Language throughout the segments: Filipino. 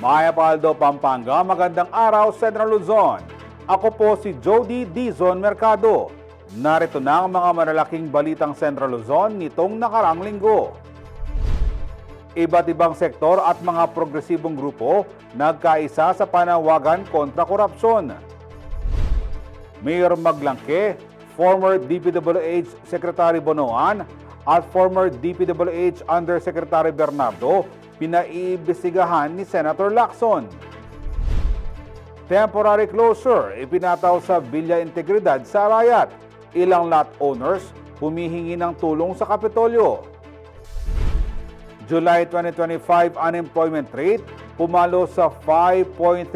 Maya Paldo, Pampanga, magandang araw, Central Luzon. Ako po si Jody Dizon Mercado. Narito na ang mga malalaking balitang Central Luzon nitong nakarang linggo. Iba't ibang sektor at mga progresibong grupo nagkaisa sa panawagan kontra korupsyon. Mayor Maglangke, former DPWH Secretary Bonoan at former DPWH Undersecretary Bernardo pinaiimbestigahan ni Senator Lacson. Temporary closure ipinataw sa Villa Integridad sa Arayat. Ilang lot owners humihingi ng tulong sa Kapitolyo. July 2025 unemployment rate pumalo sa 5.3%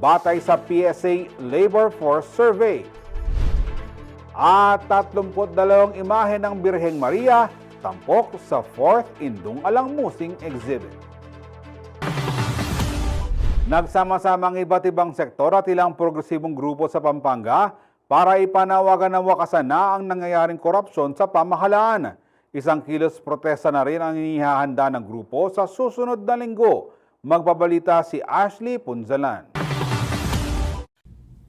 batay sa PSA Labor Force Survey. At 32 imahe ng Birheng Maria tampok sa 4th Indung Alangmusing Exhibit. Nagsama-samang iba't ibang sektor at ilang progresibong grupo sa Pampanga para ipanawagan na wakasan na ang nangyayaring korupsyon sa pamahalaan. Isang kilos protesta na rin ang inihahanda ng grupo sa susunod na linggo. Magbabalita si Ashley Punzalan.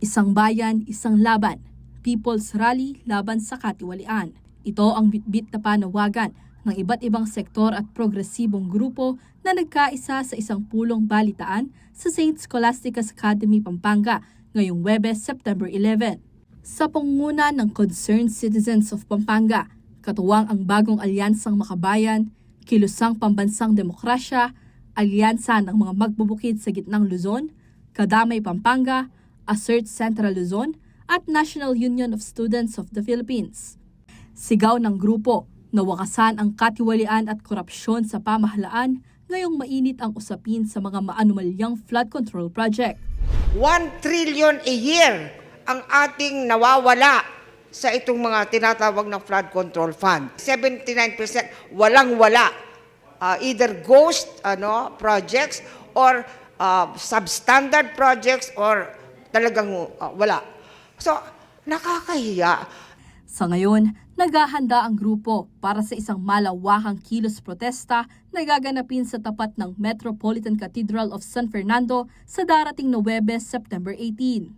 Isang bayan, isang laban. People's Rally laban sa katiwalian. Ito ang bitbit na panawagan ng iba't ibang sektor at progresibong grupo na nagkaisa sa isang pulong balitaan sa St. Scholastica's Academy, Pampanga ngayong Huwebes, September 11. Sa pangunguna ng Concerned Citizens of Pampanga, katuwang ang bagong alyansang makabayan, kilusang pambansang demokrasya, alyansa ng mga magbubukid sa gitnang Luzon, Kadamay Pampanga, Assert Central Luzon, at National Union of Students of the Philippines. Sigaw ng grupo na wakasan ang katiwalian at korupsyon sa pamahalaan ngayong mainit ang usapin sa mga maanumalyang flood control project. 1 trillion a year ang ating nawawala sa itong mga tinatawag na flood control fund. 79% walang-wala. Either ghost projects or substandard projects or talagang wala. So, nakakahiya. Sa ngayon, naghahanda ang grupo para sa isang malawakang kilos protesta na gaganapin sa tapat ng Metropolitan Cathedral of San Fernando sa darating na Huwebes, September 18.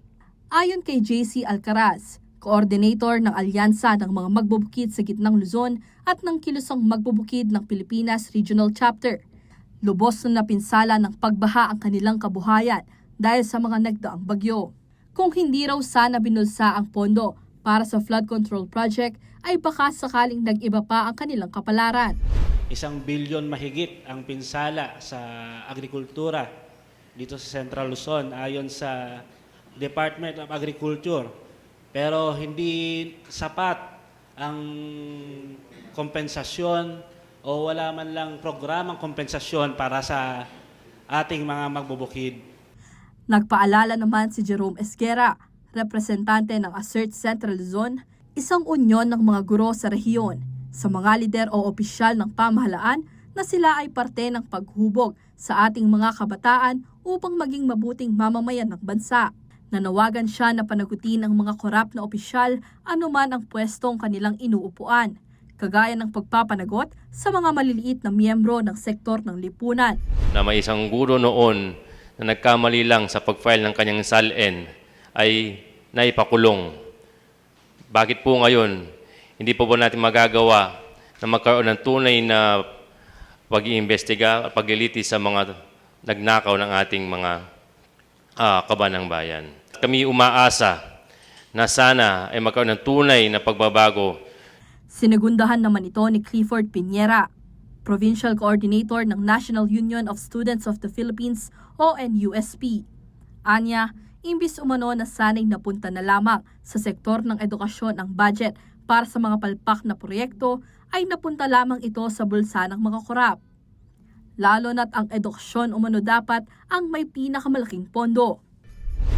Ayon kay JC Alcaraz, coordinator ng Alyansa ng mga magbubukid sa gitnang Luzon at ng kilusang magbubukid ng Pilipinas Regional Chapter, lubos na napinsala ng pagbaha ang kanilang kabuhayan dahil sa mga nagdaang bagyo. Kung hindi raw sana binulsa ang pondo para sa flood control project, ay baka sakaling nag-iba pa ang kanilang kapalaran. 1 bilyon mahigit ang pinsala sa agrikultura dito sa Central Luzon ayon sa Department of Agriculture. Pero hindi sapat ang kompensasyon o wala man lang programang kompensasyon para sa ating mga magbubukid. Nagpaalala naman si Jerome Esguera, representante ng Assert Central Luzon, isang unyon ng mga guro sa rehiyon, sa mga lider o opisyal ng pamahalaan na sila ay parte ng paghubog sa ating mga kabataan upang maging mabuting mamamayan ng bansa. Nanawagan siya na panagutin ang mga korap na opisyal anuman ang pwestong kanilang inuupuan, kagaya ng pagpapanagot sa mga maliliit na miyembro ng sektor ng lipunan. Na may isang guro noon na nagkamali lang sa pag-file ng kanyang SALN ay naipakulong. Bakit po ngayon, hindi po ba natin magagawa na magkaroon ng tunay na pag-iimbestiga at paglilitis sa mga nagnakaw ng ating mga kabanang bayan? Kami umaasa na sana ay magkaroon ng tunay na pagbabago. Sinagundahan naman ito ni Clifford Piñera, Provincial Coordinator ng National Union of Students of the Philippines o NUSP. Anya, imbis umano na sanay napunta na lamang sa sektor ng edukasyon ang budget para sa mga palpak na proyekto, ay napunta lamang ito sa bulsa ng mga korap. Lalo na't ang edukasyon umano dapat ang may pinakamalaking pondo.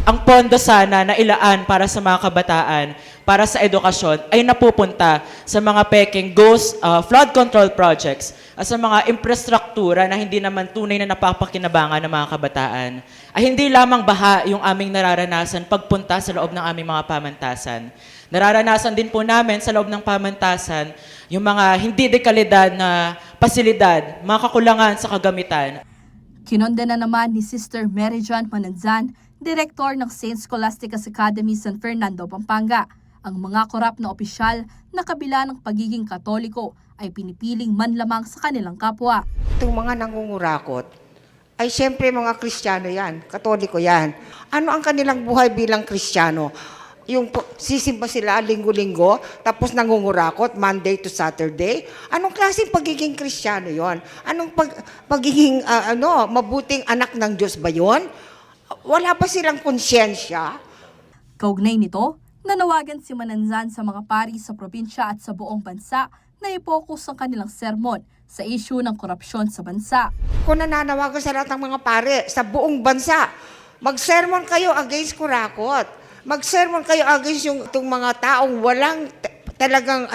Ang pondo sana na ilaan para sa mga kabataan, para sa edukasyon, ay napupunta sa mga peking ghost flood control projects at sa mga infrastruktura na hindi naman tunay na napapakinabangan ng mga kabataan. Ay hindi lamang baha yung aming nararanasan pagpunta sa loob ng aming mga pamantasan. Nararanasan din po namin sa loob ng pamantasan yung mga hindi de kalidad na pasilidad, mga kakulangan sa kagamitan. Kinondena naman ni Sister Mary John Mananzan, Direktor ng St. Scholastica's Academy San Fernando, Pampanga, ang mga korap na opisyal na kabila ng pagiging Katoliko ay pinipiling manlamang sa kanilang kapwa. Itong mga nangungurakot, ay siyempre mga Kristiyano yan, Katoliko yan. Ano ang kanilang buhay bilang Kristiyano? Yung sisimba sila linggo-linggo, tapos nangungurakot Monday to Saturday. Anong klaseng pagiging Kristiyano yon? Anong pagiging mabuting anak ng Diyos ba yon? Wala pa silang konsyensya. Kaugnay nito, nanawagan si Mananzan sa mga pari sa probinsya at sa buong bansa na ipokus ang kanilang sermon sa issue ng korupsyon sa bansa. Kung nananawagan sa lahat ng mga pare sa buong bansa, mag-sermon kayo against kurakot. Mag-sermon kayo against itong mga taong walang talagang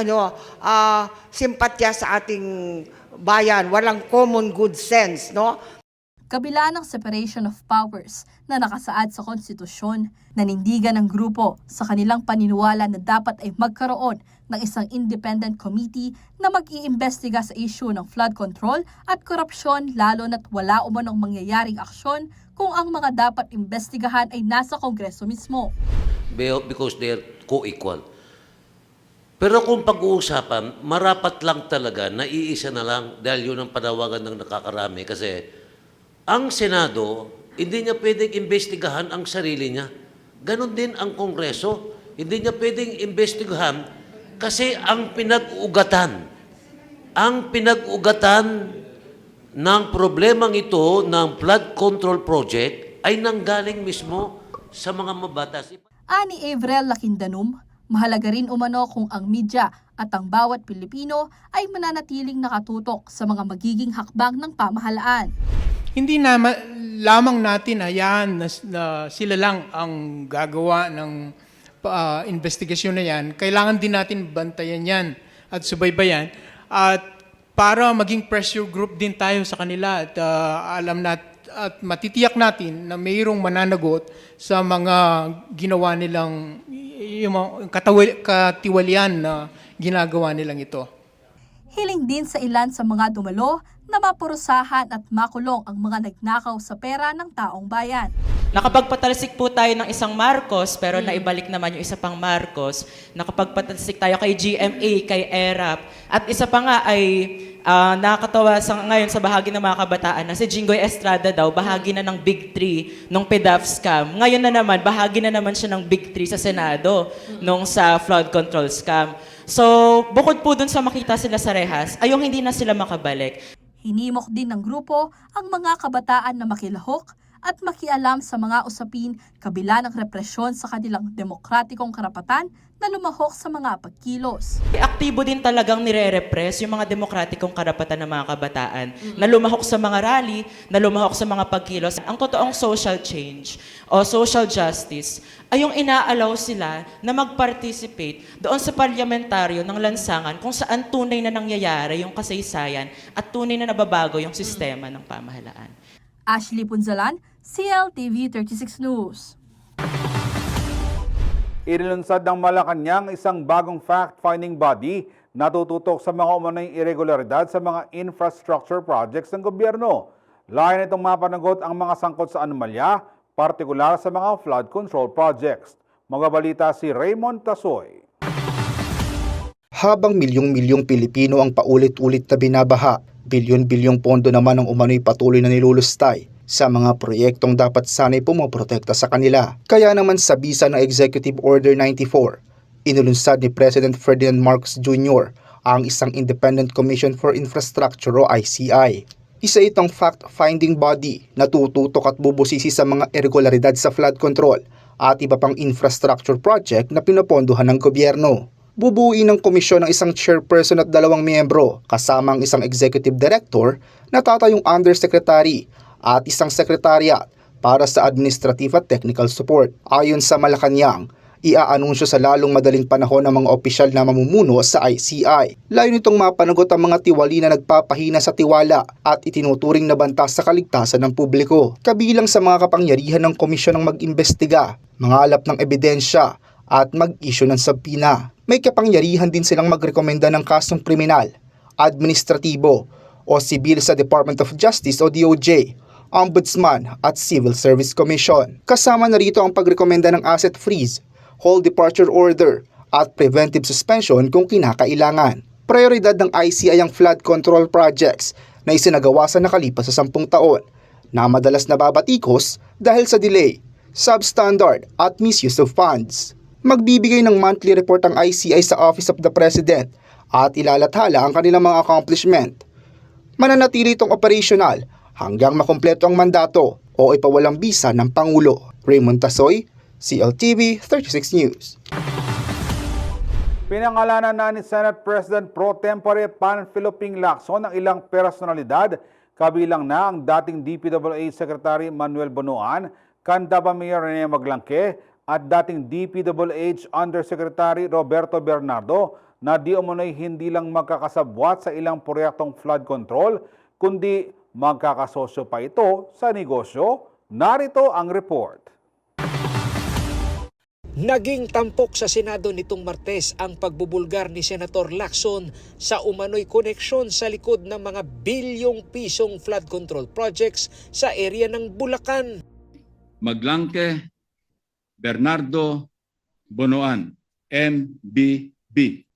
simpatya sa ating bayan, walang common good sense, no? Kabila ng separation of powers na nakasaad sa konstitusyon, nanindigan ng grupo sa kanilang paniniwala na dapat ay magkaroon ng isang independent committee na mag-iimbestiga sa issue ng flood control at korupsyon, lalo na't wala umanong mangyayaring aksyon kung ang mga dapat imbestigahan ay nasa Kongreso mismo. Because they're co-equal. Pero kung pag-uusapan, marapat lang talaga na iisa na lang dahil yun ang panawagan ng nakakarami kasi ang Senado, hindi niya pwedeng imbestigahan ang sarili niya. Ganon din ang Kongreso. Hindi niya pwedeng imbestigahan kasi ang pinag-ugatan ng problemang ito ng flood control project ay nanggaling mismo sa mga mabatas. Ani Avril Lakindanum, mahalaga rin umano kung ang media at ang bawat Pilipino ay mananatiling nakatutok sa mga magiging hakbang ng pamahalaan. Hindi na lamang natin hayaan na sila lang ang gagawa ng investigasyon na yan. Kailangan din natin bantayan yan at subaybayan at para maging pressure group din tayo sa kanila at at matitiyak natin na mayroong mananagot sa mga ginawa nilang yung katiwalian na ginagawa nilang ito. Hiling din sa ilan sa mga dumalo na mapurusahan at makulong ang mga nagnakaw sa pera ng taong bayan. Nakapagpatalsik po tayo ng isang Marcos, pero naibalik naman yung isa pang Marcos. Nakapagpatalsik tayo kay GMA, kay ERAP. At isa pa nga ay nakakatawa ngayon sa bahagi ng mga kabataan na si Jinggoy Estrada daw, bahagi na ng Big 3 nung PDAF scam. Ngayon na naman, bahagi na naman siya ng Big 3 sa Senado nung sa flood control scam. So, bukod po dun sa makita sila sa rehas, ay yung hindi na sila makabalik. Hinimok din ng grupo ang mga kabataan na makilahok at makialam sa mga usapin kabila ng represyon sa kanilang demokratikong karapatan na lumahok sa mga pagkilos. Aktibo din talagang nire-repress yung mga demokratikong karapatan ng mga kabataan na lumahok sa mga rally, na lumahok sa mga pagkilos. Ang totoong social change o social justice ay yung inaalaw sila na mag-participate doon sa parlamentaryo ng lansangan kung saan tunay na nangyayari yung kasaysayan at tunay na nababago yung sistema ng pamahalaan. Ashley Punzalan, CLTV 36 News. Inilunsad ng Malacanang isang bagong fact-finding body na tututok sa mga umunay irregularidad sa mga infrastructure projects ng gobyerno. Layan itong mapanagot ang mga sangkot sa anomalya, partikular sa mga flood control projects. Magabalita si Raymond Tasoy. Habang milyong-milyong Pilipino ang paulit-ulit na binabaha, bilyon-bilyong pondo naman ang umano'y patuloy na nilulustay sa mga proyektong dapat sana'y pumoprotekta sa kanila. Kaya naman sa bisa ng Executive Order 94, inulunsad ni President Ferdinand Marcos Jr. ang isang Independent Commission for Infrastructure o ICI. Isa itong fact-finding body na tututok at bubusisi sa mga irregularidad sa flood control at iba pang infrastructure project na pinapondohan ng gobyerno. Bubuuin ng komisyon ng isang chairperson at 2 miyembro kasama ang isang executive director na tatayong undersecretary at isang sekretariat para sa administrative at technical support. Ayon sa Malacanang, iaanunsyo sa lalong madaling panahon ng mga opisyal na mamumuno sa ICI. Layo nitong mapanagot ang mga tiwali na nagpapahina sa tiwala at itinuturing na banta sa kaligtasan ng publiko. Kabilang sa mga kapangyarihan ng komisyon ng mag-imbestiga, mangalap ng ebidensya at mag-issue ng subpoena. May kapangyarihan din silang magrekomenda ng kasong kriminal, administratibo o sibil sa Department of Justice o DOJ Ombudsman at Civil Service Commission. Kasama na rito ang pagrekomenda ng asset freeze, hold departure order at preventive suspension kung kinakailangan. Prioridad ng ICI ang flood control projects na isinagawa sa nakalipas sa 10 taon na madalas nababatikos dahil sa delay, substandard at misuse of funds. Magbibigay ng monthly report ang ICI sa Office of the President at ilalathala ang kanilang mga accomplishment. Mananatili itong operational hanggang makumpleto ang mandato o ipawalang bisa ng Pangulo. Raymond Tasoy, CLTV 36 News. Pinangalanan na ni Senate President Pro Tempore Panfilo Ping Lacson ang ilang personalidad, kabilang na ang dating DPWH Secretary Manuel Bonoan, Candaba Mayor Rene Maglangke at dating DPWH Undersecretary Roberto Bernardo na di umano'y hindi lang magkakasabwat sa ilang proyektong flood control, kundi magkakasosyo pa ito sa negosyo. Narito ang report. Naging tampok sa Senado nitong Martes ang pagbubulgar ni Senator Lacson sa umano'y koneksyon sa likod ng mga bilyong pisong flood control projects sa area ng Bulacan. Maglangke, Bernardo, Bonoan, MBB.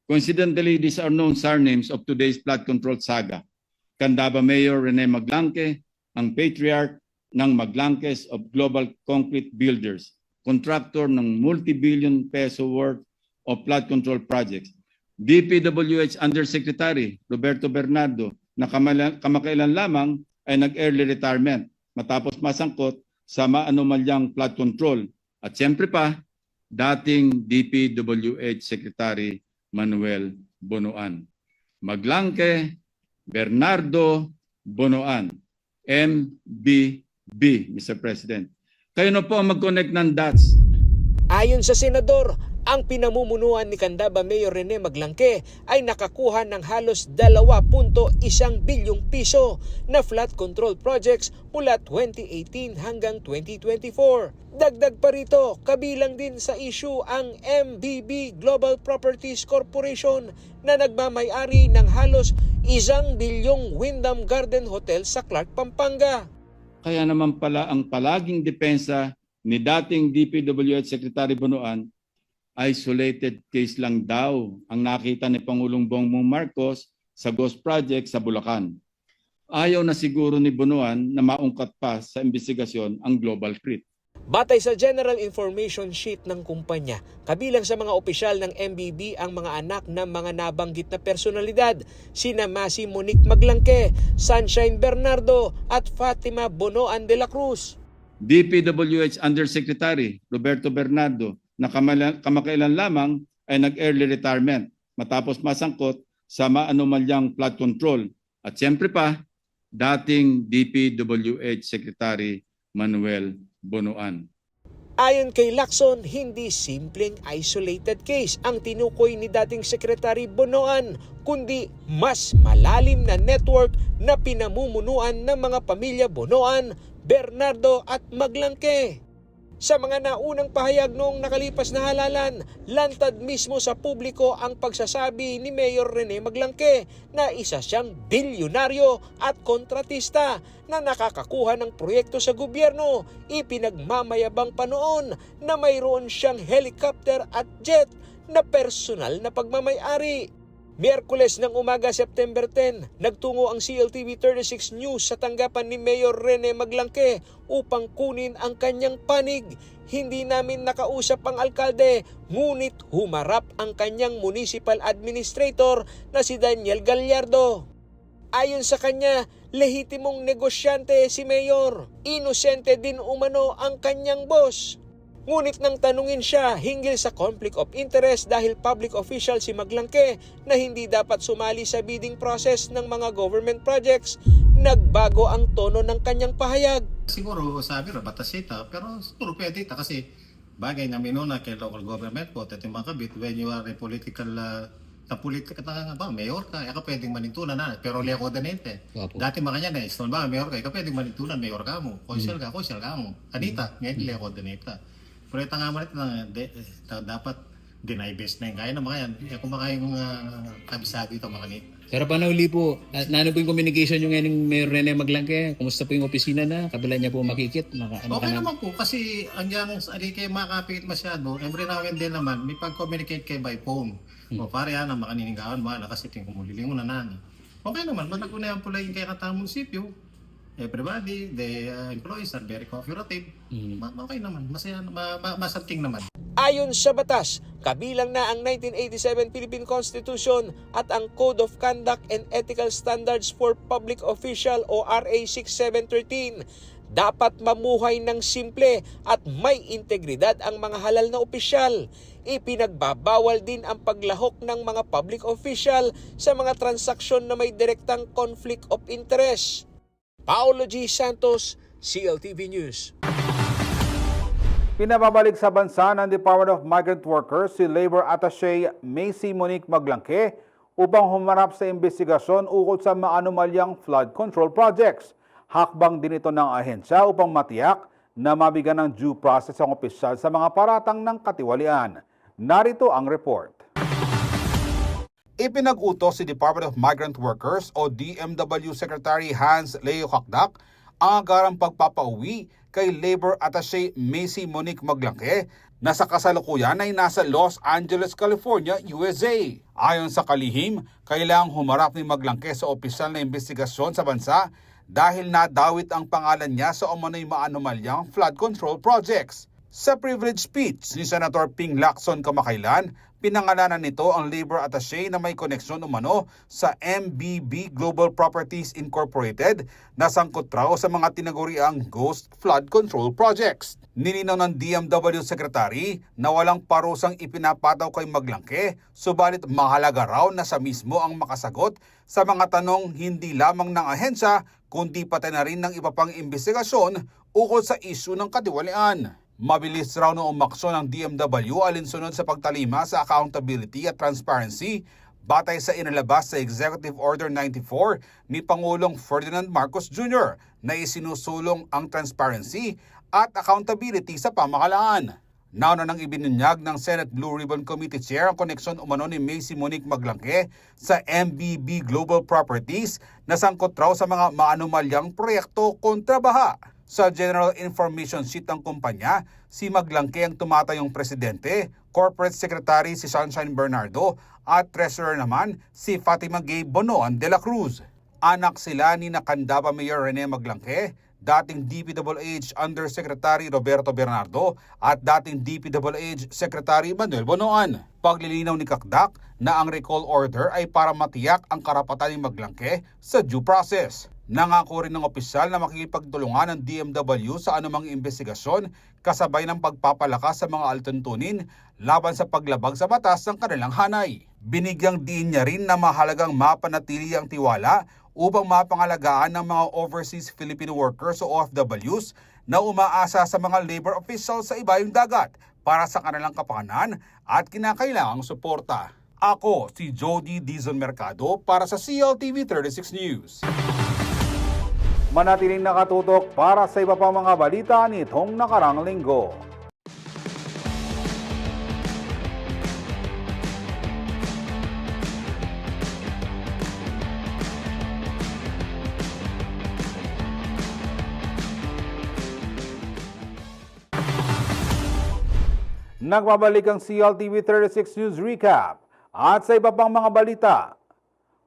Coincidentally, these are known surnames of today's flood control saga. Candaba Mayor Rene Maglangke, ang patriarch ng Maglangkes of Global Concrete Builders, contractor ng multi-billion peso worth of flood control projects. DPWH Undersecretary Roberto Bernardo na kamakailan lamang ay nag-early retirement matapos masangkot sa maanomalyang flood control. At siyempre pa, dating DPWH Secretary Manuel Bonoan. Maglangke, Bernardo, Bonoan, MBB, Mr. President. Kayo na po ang mag-connect ng dots. Ayon sa senador, ang pinamumunuan ni Candaba Mayor Rene Maglangke ay nakakuha ng halos 2.1 bilyong piso na flood control projects mula 2018 hanggang 2024. Dagdag pa rito, kabilang din sa issue ang MBB Global Properties Corporation na nagmamay-ari ng halos 1 bilyong Wyndham Garden Hotel sa Clark, Pampanga. Kaya naman pala ang palaging depensa ni dating DPWH Secretary Bonoan, isolated case lang daw ang nakita ni Pangulong Bongbong Marcos sa ghost project sa Bulacan. Ayaw na siguro ni Bonoan na maungkat pa sa investigasyon ang Global Crit. Batay sa General Information Sheet ng kumpanya, kabilang sa mga opisyal ng MBB ang mga anak ng mga nabanggit na personalidad, sina Masi Monique Maglangke, Sunshine Bernardo at Fatima Bonoan de la Cruz. DPWH Undersecretary Roberto Bernardo na kamakailan lamang ay nag-early retirement matapos masangkot sa maanomalyang flood control. At siyempre pa, dating DPWH Secretary Manuel Bonoan. Ayon kay Lacson, hindi simpleng isolated case ang tinukoy ni dating Secretary Bonoan, kundi mas malalim na network na pinamumunuan ng mga pamilya Bonoan, Bernardo at Maglangke. Sa mga naunang pahayag noong nakalipas na halalan, lantad mismo sa publiko ang pagsasabi ni Mayor Rene Maglangke na isa siyang bilyonaryo at kontratista na nakakakuha ng proyekto sa gobyerno. Ipinagmamayabang pa noon na mayroon siyang helicopter at jet na personal na pagmamay-ari. Miyerkules ng umaga, September 10, nagtungo ang CLTV 36 News sa tanggapan ni Mayor Rene Maglangke upang kunin ang kanyang panig. Hindi namin nakausap ang alkalde, ngunit humarap ang kanyang municipal administrator na si Daniel Gallardo. Ayon sa kanya, lehitimong negosyante si Mayor. Inosente din umano ang kanyang boss. Ngunit nang tanungin siya hinggil sa conflict of interest dahil public official si Maglangke na hindi dapat sumali sa bidding process ng mga government projects, nagbago ang tono ng kanyang pahayag. Siguro sabi na batas ito, pero siguro pwede ito kasi bagay na minuna kay local government po at yung mga kabit when you are a political mayor ka, ka pwedeng manintunan na, pero liya coordinate. Dati mga yan mayor ka pwedeng manintunan, mayor ka mo, konsyal ka mo, kanita, ngayon liya coordinate. Pero ito nga man ito, dapat deny-based na yung kaya na mga yan. Kumakain yung kabisado ito, mga Pero paano uli po, ano po yung communication yung ngayon Mayor Rene Maglangke? Kumusta po yung opisina na? Kabila niya po makikit? Okay naman po kasi andyan kayo makakapit masyado. Every now and then naman, may pag-communicate kayo by phone. O pare yan, makaniningawan mo, kasi kumuliling mo na nani. Okay naman, magnagunayan po lang yung kaya katang munisipyo. Everybody, the employees are very cooperative. Okay naman, masaya, masamting naman. Ayon sa batas, kabilang na ang 1987 Philippine Constitution at ang Code of Conduct and Ethical Standards for Public Official o RA 6713. Dapat mamuhay ng simple at may integridad ang mga halal na opisyal. Ipinagbabawal din ang paglahok ng mga public official sa mga transaksyon na may direktang conflict of interest. Paolo G. Santos, CLTV News. Pinababalik sa bansa ng Department of Migrant Workers si Labor Attaché Macy Monique Maglangke upang humarap sa investigasyon ukol sa maanumalyang flood control projects. Hakbang din ito ng ahensya upang matiyak na mabigyan ng due process ang opisyal sa mga paratang ng katiwalian. Narito ang report. Ipinag-utos si Department of Migrant Workers o DMW Secretary Hans Leo Kakdak ang agarang pagpapauwi kay Labor Attaché Macy Monique Maglangke na sa kasalukuyan ay nasa Los Angeles, California, USA. Ayon sa kalihim, kailangang humarap ni Maglangke sa opisyal na investigasyon sa bansa dahil nadawit ang pangalan niya sa umano'y maanumalyang flood control projects. Sa privilege speech ni Senator Ping Lacson kamakailan, pinangalanan nito ang Labor Attaché na may koneksyon umano sa MBB Global Properties Incorporated na sangkot raw sa mga tinaguriang ghost flood control projects. Nilinaw ng DMW Secretary na walang parusang ipinapataw kay Maglangke, subalit mahalaga raw na siya mismo ang makasagot sa mga tanong hindi lamang ng ahensya kundi pati na rin ng iba pang investigasyon ukol sa isyu ng katiwalian. Mabilis raw na umaksyon ng DMW alinsunod sa pagtalima sa accountability at transparency batay sa inalabas sa Executive Order 94 ni Pangulong Ferdinand Marcos Jr. na isinusulong ang transparency at accountability sa pamahalaan. Nauna nang ibinunyag ng Senate Blue Ribbon Committee Chair ang koneksyon umano ni Macy Monique Maglangke sa MBB Global Properties na sangkot raw sa mga maanumalyang proyekto kontra baha. Sa General Information Sheet ng kumpanya, si Maglangke ang tumatayong presidente, Corporate Secretary si Sunshine Bernardo at Treasurer naman si Fatima Gay Bonoan de la Cruz. Anak sila ni Nakandaba Mayor Rene Maglangke, dating DPWH Undersecretary Roberto Bernardo at dating DPWH Secretary Manuel Bonoan. Paglilinaw ni Kakdak na ang recall order ay para matiyak ang karapatan ni Maglangke sa due process. Nangako rin ng opisyal na makikipagtulungan ng DMW sa anumang investigasyon kasabay ng pagpapalakas sa mga altuntunin laban sa paglabag sa batas ng kanilang hanay. Binigyang diin niya rin na mahalagang mapanatili ang tiwala upang mapangalagaan ng mga overseas Filipino workers o OFWs na umaasa sa mga labor officials sa ibayong dagat para sa kanilang kapakanan at kinakailangang suporta. Ako si Jody Dizon Mercado para sa CLTV 36 News. Manatiling nakatutok para sa iba pang mga balita nitong nakarang linggo. Nagbabalik ang CLTV 36 News Recap at sa iba pang mga balita.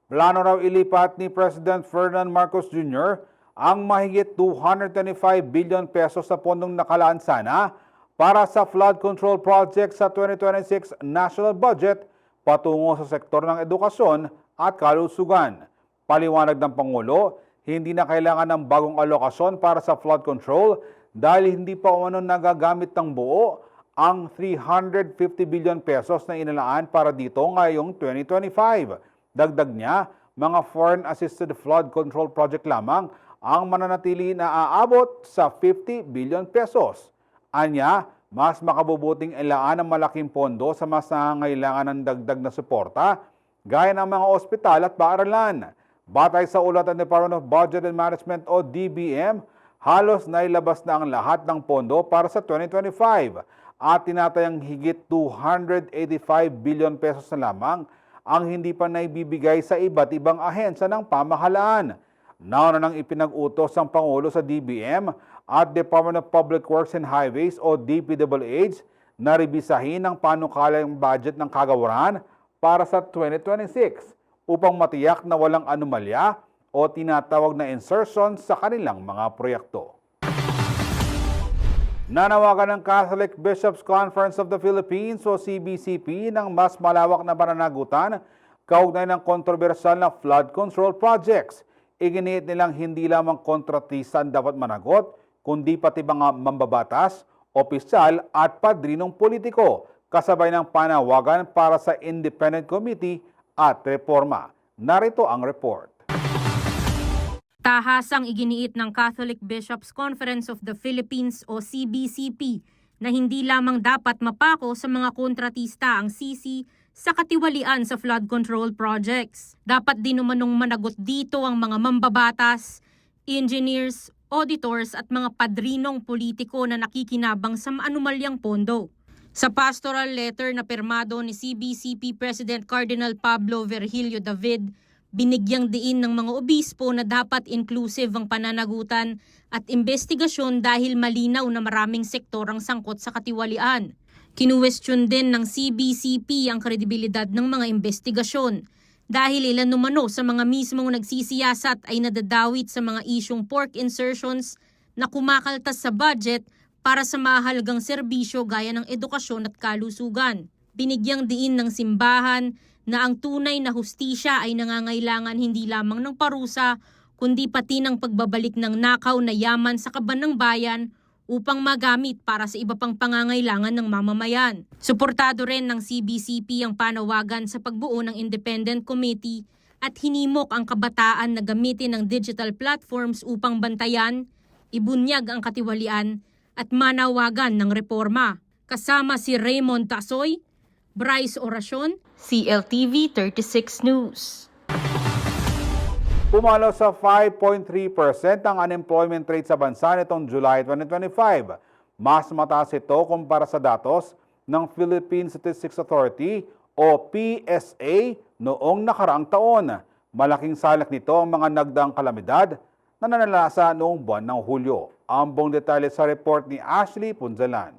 Plano raw ilipat ni President Ferdinand Marcos Jr. ang mahigit 225 billion pesos sa pondong nakalaan sana para sa flood control project sa 2026 national budget patungo sa sektor ng edukasyon at kalusugan. Paliwanag ng Pangulo, hindi na kailangan ng bagong alokasyon para sa flood control dahil hindi pa umano nagagamit ng buo ang 350 billion pesos na inalaan para dito ngayong 2025. Dagdag niya, mga foreign-assisted flood control project lamang ang mananatili na aabot sa 50 billion pesos. Anya, mas makabubuting ilaan ang malaking pondo sa mas nangangailangan ng dagdag na suporta gaya ng mga ospital at paaralan. Batay sa ulat ng Department of Budget and Management o DBM, halos nailabas na ang lahat ng pondo para sa 2025. at tinatayang higit 285 billion pesos na lamang ang hindi pa naibibigay sa iba't ibang ahensya ng pamahalaan. Nauna nang ipinag-utos ng Pangulo sa DBM at Department of Public Works and Highways o DPWH na rebisahin ang panukalang budget ng kagawaran para sa 2026 upang matiyak na walang anomalya o tinatawag na insertion sa kanilang mga proyekto. Nanawagan ng Catholic Bishops' Conference of the Philippines o CBCP ng mas malawak na pananagutan kaugnay ng kontrobersyal na flood control projects. Iginiit nilang hindi lamang kontratista ang dapat managot, kundi pati mga mambabatas, opisyal at padrinong politiko, kasabay ng panawagan para sa Independent Committee at reforma. Narito ang report. Tahasang iginiit ng Catholic Bishops' Conference of the Philippines o CBCP na hindi lamang dapat mapako sa mga kontratista ang CC sa katiwalian sa flood control projects. Dapat din umanong managot dito ang mga mambabatas, engineers, auditors at mga padrinong politiko na nakikinabang sa maanumalyang pondo. Sa pastoral letter na pirmado ni CBCP President Cardinal Pablo Virgilio David, binigyang diin ng mga obispo na dapat inclusive ang pananagutan at investigasyon dahil malinaw na maraming sektor ang sangkot sa katiwalian. Kinuwestiyon din ng CBCP ang kredibilidad ng mga investigasyon dahil ilan umano sa mga mismong nagsisiyasat ay nadadawit sa mga isyong pork insertions na kumakaltas sa budget para sa mahalagang serbisyo gaya ng edukasyon at kalusugan. Binigyang diin ng simbahan na ang tunay na hustisya ay nangangailangan hindi lamang ng parusa, kundi pati ng pagbabalik ng nakaw na yaman sa kaban ng bayan upang magamit para sa iba pang pangangailangan ng mamamayan. Suportado rin ng CBCP ang panawagan sa pagbuo ng Independent Committee at hinimok ang kabataan na gamitin ang digital platforms upang bantayan, ibunyag ang katiwalian at manawagan ng reforma. Kasama si Raymond Tasoy, Bryce Oracion, CLTV 36 News. Pumalo sa 5.3% ang unemployment rate sa bansa nitong July 2025. Mas mataas ito kumpara sa datos ng Philippine Statistics Authority o PSA noong nakaraang taon. Malaking salak nito ang mga nagdaang kalamidad na nanalasa noong buwan ng Hulyo. Ang buong detalye sa report ni Ashley Punzalan.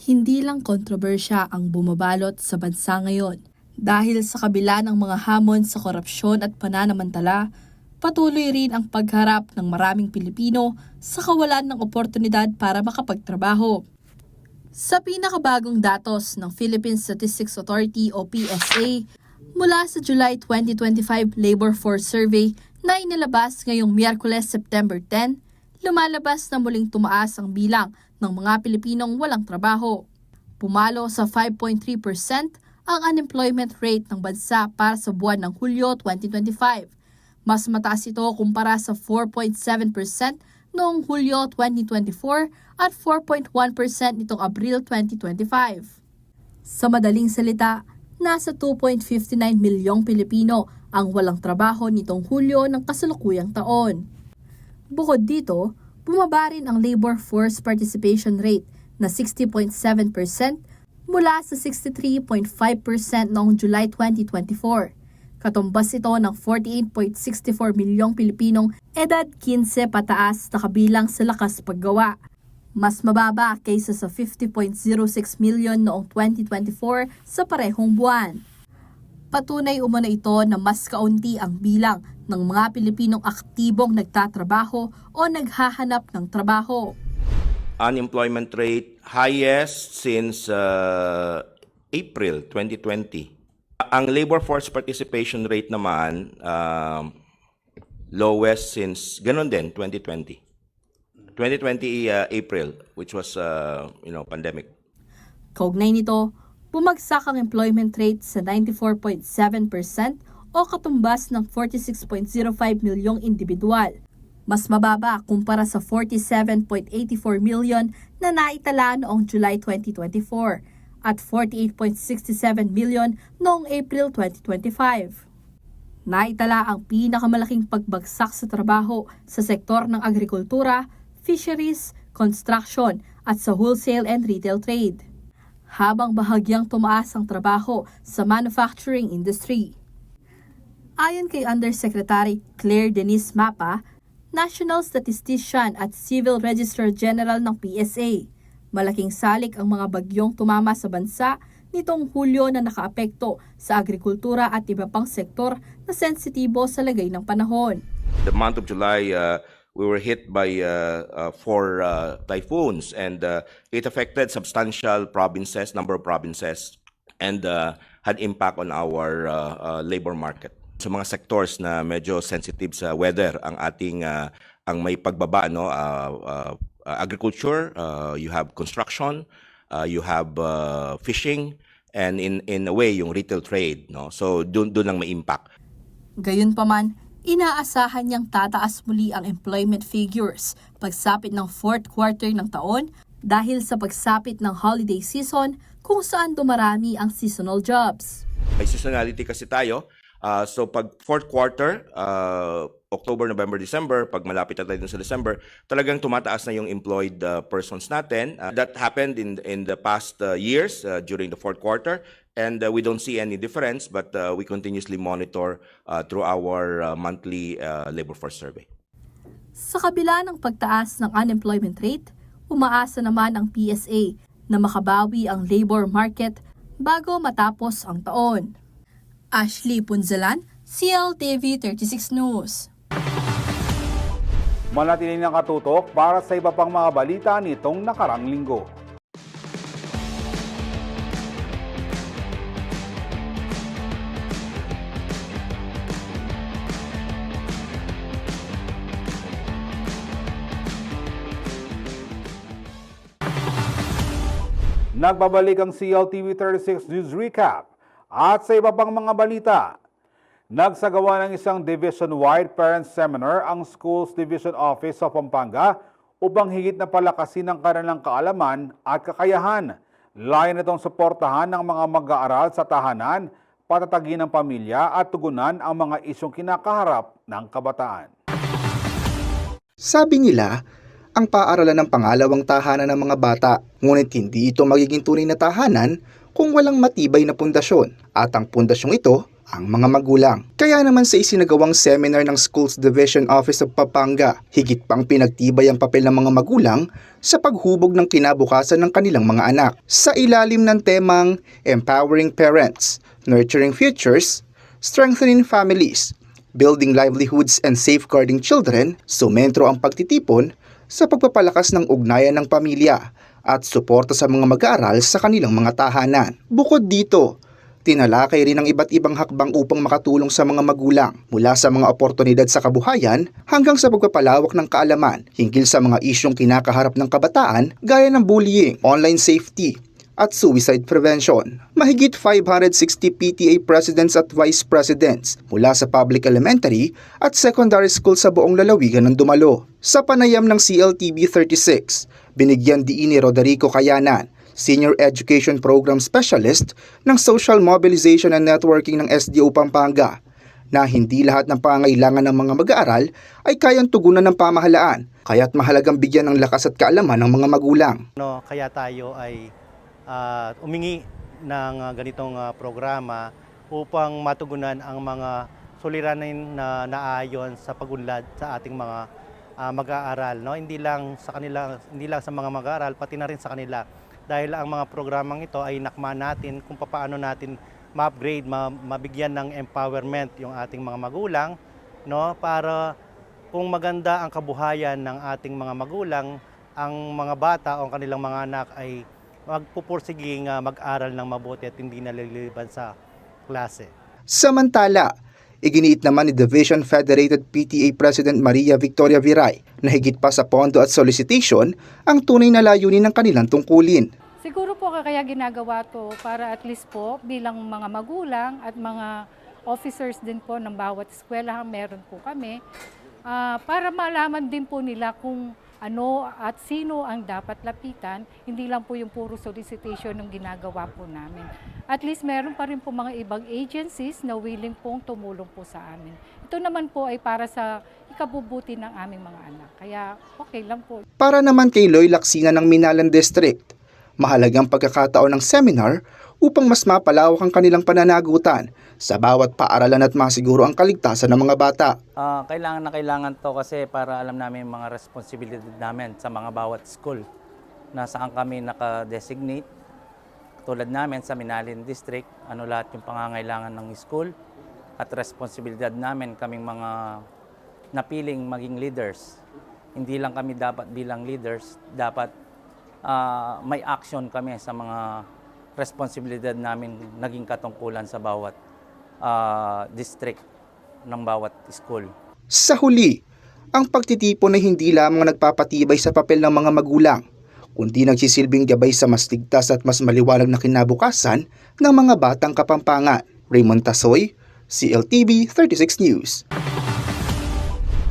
Hindi lang kontrobersya ang bumabalot sa bansa ngayon dahil sa kabila ng mga hamon sa korupsyon at pananamantala, patuloy rin ang pagharap ng maraming Pilipino sa kawalan ng oportunidad para makapagtrabaho. Sa pinakabagong datos ng Philippine Statistics Authority o PSA, mula sa July 2025 Labor Force Survey na inilabas ngayong Miyerkules September 10, lumalabas na muling tumaas ang bilang ng mga Pilipinong walang trabaho. Pumalo sa 5.3% ang unemployment rate ng bansa para sa buwan ng Hulyo 2025. Mas mataas ito kumpara sa 4.7% noong Hulyo 2024 at 4.1% nitong Abril 2025. Sa madaling salita, nasa 2.59 milyong Pilipino ang walang trabaho nitong Hulyo ng kasalukuyang taon. Bukod dito, bumaba rin ang labor force participation rate na 60.7% mula sa 63.5% noong July 2024. Katumbas ito ng 48.64 milyong Pilipinong edad 15 pataas na kabilang sa lakas paggawa. Mas mababa kaysa sa 50.06 milyon noong 2024 sa parehong buwan. Patunay umano ito na mas kaunti ang bilang ng mga Pilipinong aktibong nagtatrabaho o naghahanap ng trabaho. Unemployment rate highest since April 2020. Ang labor force participation rate naman lowest since ganun din 2020. 2020 April, which was pandemic. Kaugnay nito, bumagsak ang employment rate sa 94.7% o katumbas ng 46.05 milyong individual. Mas mababa kumpara sa 47.84 milyon na naitala noong July 2024 at 48.67 milyon noong April 2025. Naitala ang pinakamalaking pagbagsak sa trabaho sa sektor ng agrikultura, fisheries, construction at sa wholesale and retail trade. Habang bahagyang tumaas ang trabaho sa manufacturing industry. Ayon kay Undersecretary Claire Denise Mapa, National Statistician at Civil Registrar General ng PSA, malaking salik ang mga bagyong tumama sa bansa nitong Hulyo na nakaapekto sa agrikultura at iba pang sektor na sensitibo sa lagay ng panahon. The month of July, we were hit by 4 typhoons, and it affected substantial provinces, number of provinces, and had impact on our labor market. Sa mga sectors na medyo sensitive sa weather, ang ating ang may pagbaba, no, agriculture, you have construction, you have fishing, and in a way yung retail trade, no. So doon lang may impact. Gayunpaman, inaasahan niyang tataas muli ang employment figures pagsapit ng fourth quarter ng taon dahil sa pagsapit ng holiday season kung saan dumarami ang seasonal jobs. May seasonality kasi tayo. So pag fourth quarter, October, November, December, pag malapit na tayo dun sa December, talagang tumataas na yung employed persons natin. That happened in the past years during the fourth quarter, and we don't see any difference, but we continuously monitor through our monthly labor force survey. Sa kabila ng pagtaas ng unemployment rate, umaasa naman ang PSA na makabawi ang labor market bago matapos ang taon. Ashley Punzalan, CLTV 36 News. Manatiling nakatutok para sa iba pang mga balita nitong nakarang linggo. Nagbabalik ang CLTV 36 News Recap. At sa iba pang mga balita, nagsagawa ng isang division-wide parent seminar ang Schools Division Office sa Pampanga upang higit na palakasin ang kanilang kaalaman at kakayahan. Layo nitong suportahan ng mga mag-aaral sa tahanan, patatagin ng pamilya at tugunan ang mga isyong kinakaharap ng kabataan. Sabi nila, ang paaralan ng pangalawang tahanan ng mga bata, ngunit hindi ito magiging tunay na tahanan kung walang matibay na pundasyon, at ang pundasyong ito, ang mga magulang. Kaya naman sa isinagawang seminar ng Schools Division Office of Pampanga, higit pang pinagtibay ang papel ng mga magulang sa paghubog ng kinabukasan ng kanilang mga anak. Sa ilalim ng temang Empowering Parents, Nurturing Futures, Strengthening Families, Building Livelihoods and Safeguarding Children, sumentro ang pagtitipon sa pagpapalakas ng ugnayan ng pamilya at suporta sa mga mag-aaral sa kanilang mga tahanan. Bukod dito, tinalakay rin ang iba't ibang hakbang upang makatulong sa mga magulang mula sa mga oportunidad sa kabuhayan hanggang sa pagpapalawak ng kaalaman hinggil sa mga isyong kinakaharap ng kabataan gaya ng bullying, online safety, at suicide prevention. Mahigit 560 PTA presidents at vice presidents mula sa public elementary at secondary school sa buong lalawigan ng dumalo. Sa panayam ng CLTV 36, binigyan diin ni Roderico Cayanan, Senior Education Program Specialist ng Social Mobilization and Networking ng SDO Pampanga, na hindi lahat ng pangailangan ng mga mag-aaral ay kayang tugunan ng pamahalaan, kaya't mahalagang bigyan ng lakas at kaalaman ng mga magulang. Kaya tayo ay umingi ng ganitong programa upang matugunan ang mga suliranin na naayon sa pagunlad sa ating mga mag-aaral, no? Hindi lang sa mga mag-aaral, pati na rin sa kanila. Dahil ang mga programang ito ay nakma natin kung paano natin ma-upgrade, mabigyan ng empowerment yung ating mga magulang, no? Para kung maganda ang kabuhayan ng ating mga magulang, ang mga bata o ang kanilang mga anak ay magpupursiging mag-aral ng mabuti at hindi naliliban sa klase. Samantala, iginiit naman ni Division Federated PTA President Maria Victoria Viray na higit pa sa pondo at solicitation ang tunay na layunin ng kanilang tungkulin. Siguro po kaya ginagawa to para at least po bilang mga magulang at mga officers din po ng bawat eskwelahan meron po kami para malaman din po nila kung ano at sino ang dapat lapitan, hindi lang po yung puro solicitation ng ginagawa po namin. At least meron pa rin po mga ibang agencies na willing pong tumulong po sa amin. Ito naman po ay para sa ikabubuti ng aming mga anak. Kaya okay lang po. Para naman kay Loy Laksina ng Minalan District, mahalagang pagkakataon ng seminar upang mas mapalawak ang kanilang pananagutan sa bawat paaralan at masiguro ang kaligtasan ng mga bata. Kailangan to kasi para alam namin yung mga responsibilidad namin sa mga bawat school na saan kami naka-designate. Tulad namin sa Minalan District, ano lahat yung pangangailangan ng school at responsibilidad namin kaming mga napiling maging leaders. Hindi lang kami dapat bilang leaders, dapat may action kami sa mga responsibilidad namin naging katungkulan sa bawat district ng bawat school. Sa huli, ang pagtitipon ay hindi lamang nagpapatibay sa papel ng mga magulang, kundi nagsisilbing gabay sa mas ligtas at mas maliwanag na kinabukasan ng mga batang Kapampangan. Raymond Tasoy, CLTV 36 News.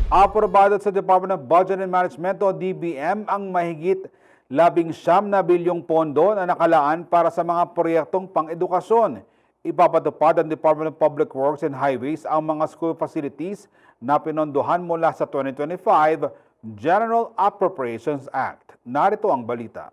Aprobado sa Department of Budget and Management o DBM ang mahigit 19 na bilyong pondo na nakalaan para sa mga proyektong pang-edukasyon. Ipapatupad ng Department of Public Works and Highways ang mga school facilities na pinondohan mula sa 2025 General Appropriations Act. Narito ang balita.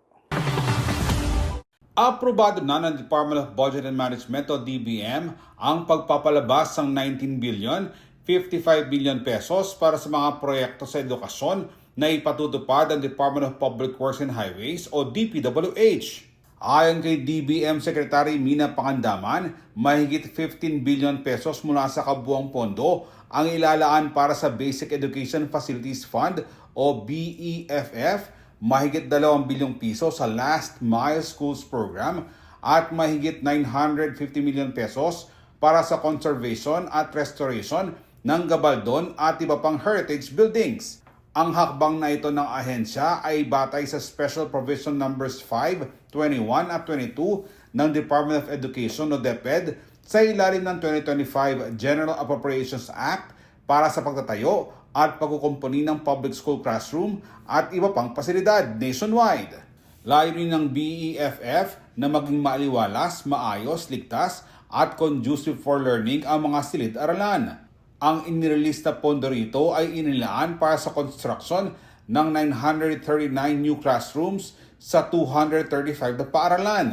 Aprobado na ng Department of Budget and Management o DBM ang pagpapalabas ng 19 billion 55 billion pesos para sa mga proyekto sa edukasyon na ipatutupad ng Department of Public Works and Highways o DPWH. Ayon kay DBM Secretary Mina Pangandaman, mahigit 15 billion pesos mula sa kabuuang pondo ang ilalaan para sa Basic Education Facilities Fund o BEFF, mahigit 2 bilyong piso sa Last Mile Schools Program at mahigit 950 million pesos para sa conservation at restoration ng Gabaldon at iba pang heritage buildings. Ang hakbang na ito ng ahensya ay batay sa Special Provision Numbers 5, 21 at 22 ng Department of Education o DepEd sa ilalim ng 2025 General Appropriations Act para sa pagtatayo at pagkukumpuni ng public school classroom at iba pang pasilidad nationwide. Layunin ng BEFF na maging maaliwalas, maayos, ligtas at conducive for learning ang mga silid-aralan. Ang inirelease na pondo rito ay inilaan para sa construction ng 939 new classrooms sa 235 na paaralan,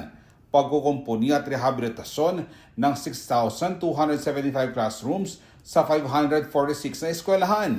pagkukumpuni at rehabilitasyon ng 6,275 classrooms sa 546 na eskwelahan,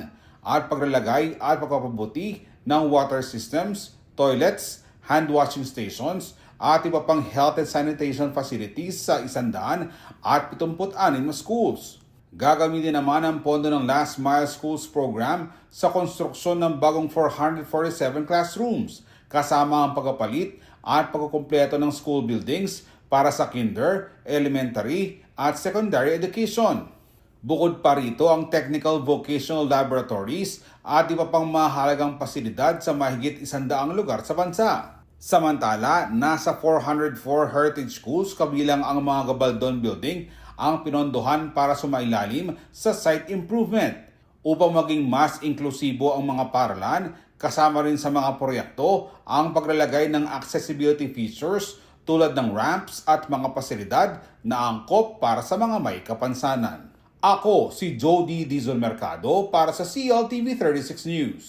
at paglalagay at pagpapabuti ng water systems, toilets, hand washing stations at iba pang health and sanitation facilities sa 176 na schools. Gagamitin naman ang pondo ng Last Mile Schools Program sa konstruksyon ng bagong 447 classrooms, kasama ang pagpapalit at pagkukumpleto ng school buildings para sa kinder, elementary at secondary education. Bukod pa rito ang technical vocational laboratories at iba pang mahalagang pasilidad sa mahigit 100 lugar sa bansa. Samantala, nasa 404 heritage schools kabilang ang mga Gabaldon Building ang pinondohan para sumailalim sa site improvement upang maging mas inklusibo ang mga paaralan, kasama rin sa mga proyekto ang paglalagay ng accessibility features tulad ng ramps at mga pasilidad na angkop para sa mga may kapansanan. Ako si Jody Dizon Mercado para sa CLTV 36 News.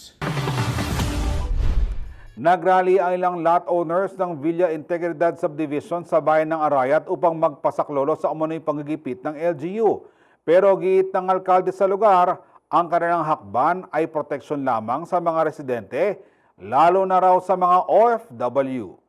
Nagrally ang ilang lot owners ng Villa Integridad Subdivision sa bayan ng Arayat upang magpasaklolo sa umano'y panggigipit ng LGU. Pero giit ng alkalde sa lugar, ang kanilang hakban ay proteksyon lamang sa mga residente, lalo na raw sa mga OFW.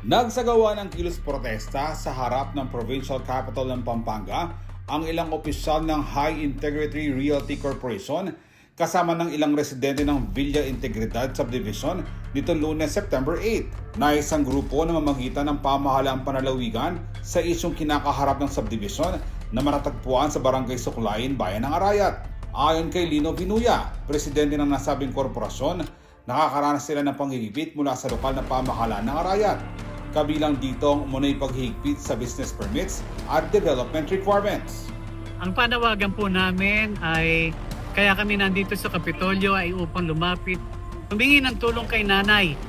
Nagsagawa ng kilos protesta sa harap ng provincial capital ng Pampanga ang ilang opisyal ng High Integrity Realty Corporation kasama ng ilang residente ng Villa Integridad Subdivision nito Lunes, September 8 na isang grupo na mamagitan ng pamahalaang panalawigan sa isyong kinakaharap ng subdivision na matatagpuan sa Barangay Suklayin, Bayan ng Arayat. Ayon kay Lino Vinuya, presidente ng nasabing korporasyon, nakakaranas sila ng panghihigpit mula sa lokal na pamahalaan ng Arayat. Kabilang dito ang umunay paghihigpit sa business permits at development requirements. Ang panawagan po namin ay kaya kami nandito sa Kapitolyo ay upang lumapit, humingi ng tulong kay nanay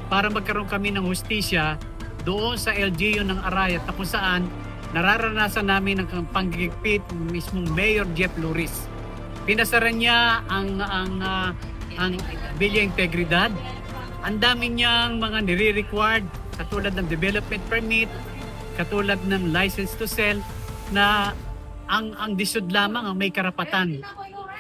para magkaroon kami ng hustisya doon sa LGU ng Arayat na kung saan nararanasan namin ang panghihigpit ng mismong Mayor Jeff Luris. Pinasara niya ang Villa Integridad. Ang dami niyang mga nire-required katulad ng development permit, katulad ng license to sell na ang disod lamang ang may karapatan.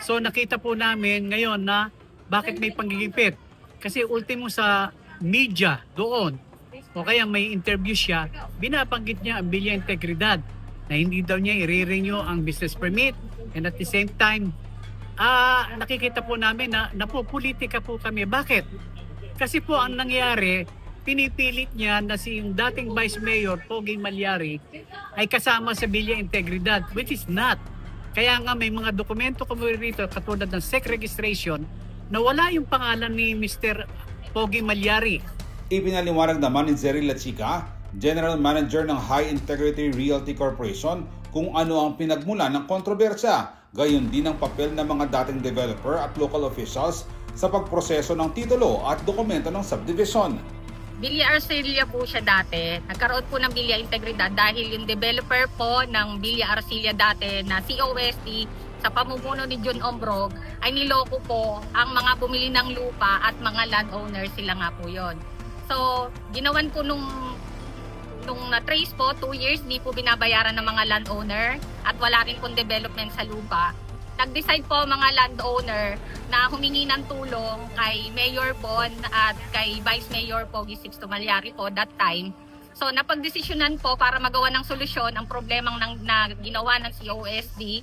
So nakita po namin ngayon na bakit may panggigipit. Kasi ultimo sa media doon o kaya may interview siya, binabanggit niya ang Villa Integridad na hindi daw niya i-renew ang business permit and at the same time nakikita po namin na napopolitika po kami. Bakit? Kasi po ang nangyari, pinipilit niya na si yung dating Vice Mayor, Pogi Malyari, ay kasama sa Villa Integridad, which is not. Kaya nga may mga dokumento kami rito, katulad ng SEC registration, na wala yung pangalan ni Mr. Pogi Malyari. Ipinaliwanag naman ni Zeri Lachica, General Manager ng High Integrity Realty Corporation, kung ano ang pinagmula ng kontrobersya, gayon din ang papel ng mga dating developer at local officials sa pagproseso ng titulo at dokumento ng subdivision. Villa Arcilla po siya dati. Nagkaroon po ng Villa Integridad dahil yung developer po ng Villa Arcilla dati na COST sa pamumuno ni John Ombrog ay niloko po ang mga bumili ng lupa at mga landowners, sila nga po yon. So, ginawan po nung na-trace po, 2 years, di po binabayaran ng mga landowner at wala rin pong development sa lupa. Nag-decide po mga landowner na humingi ng tulong kay Mayor Bon at kay Vice Mayor Pogi Sixto Malyari po that time. So napagdesisyonan po para magawa ng solusyon ang problemang na ginawa ng COSD.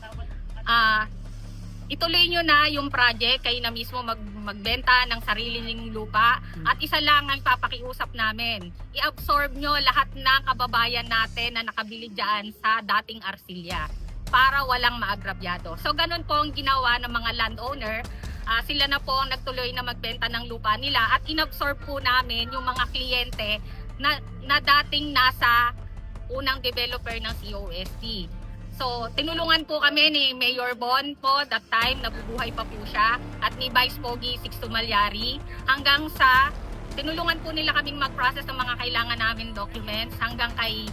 Ituloy nyo na yung project, kayo na mismo magbenta ng sarili nyong lupa at isa lang ang papakiusap namin. I-absorb nyo lahat ng kababayan natin na nakabili dyan sa dating Arcilla para walang maagrabyado. So ganun po ang ginawa ng mga landowner. Sila na po ang nagtuloy na magbenta ng lupa nila at inabsorb po namin yung mga kliyente na dating nasa unang developer ng COSD. So, tinulungan po kami ni Mayor Bon po that time, nabubuhay pa po siya, at ni Vice Pogi Sixto Malyari, hanggang sa tinulungan po nila kaming mag-process ng mga kailangan namin documents, hanggang kay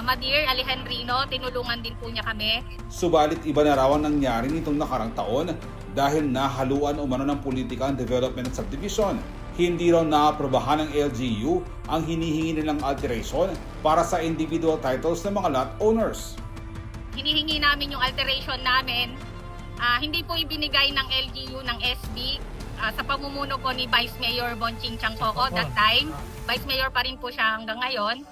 Madir Alejandrino, tinulungan din po niya kami. Subalit iba na raw ang nangyari nitong nakarang taon dahil nahaluan umano ng politika ang development at subdivision. Hindi raw naaprobahan ng LGU ang hinihingi nilang alteration para sa individual titles ng mga lot owners. Hinihingi namin yung alteration namin. Hindi po ibinigay ng LGU ng SB sa pamumuno po ni Vice Mayor Bonching Changcoco that time. Vice Mayor pa rin po siya hanggang ngayon.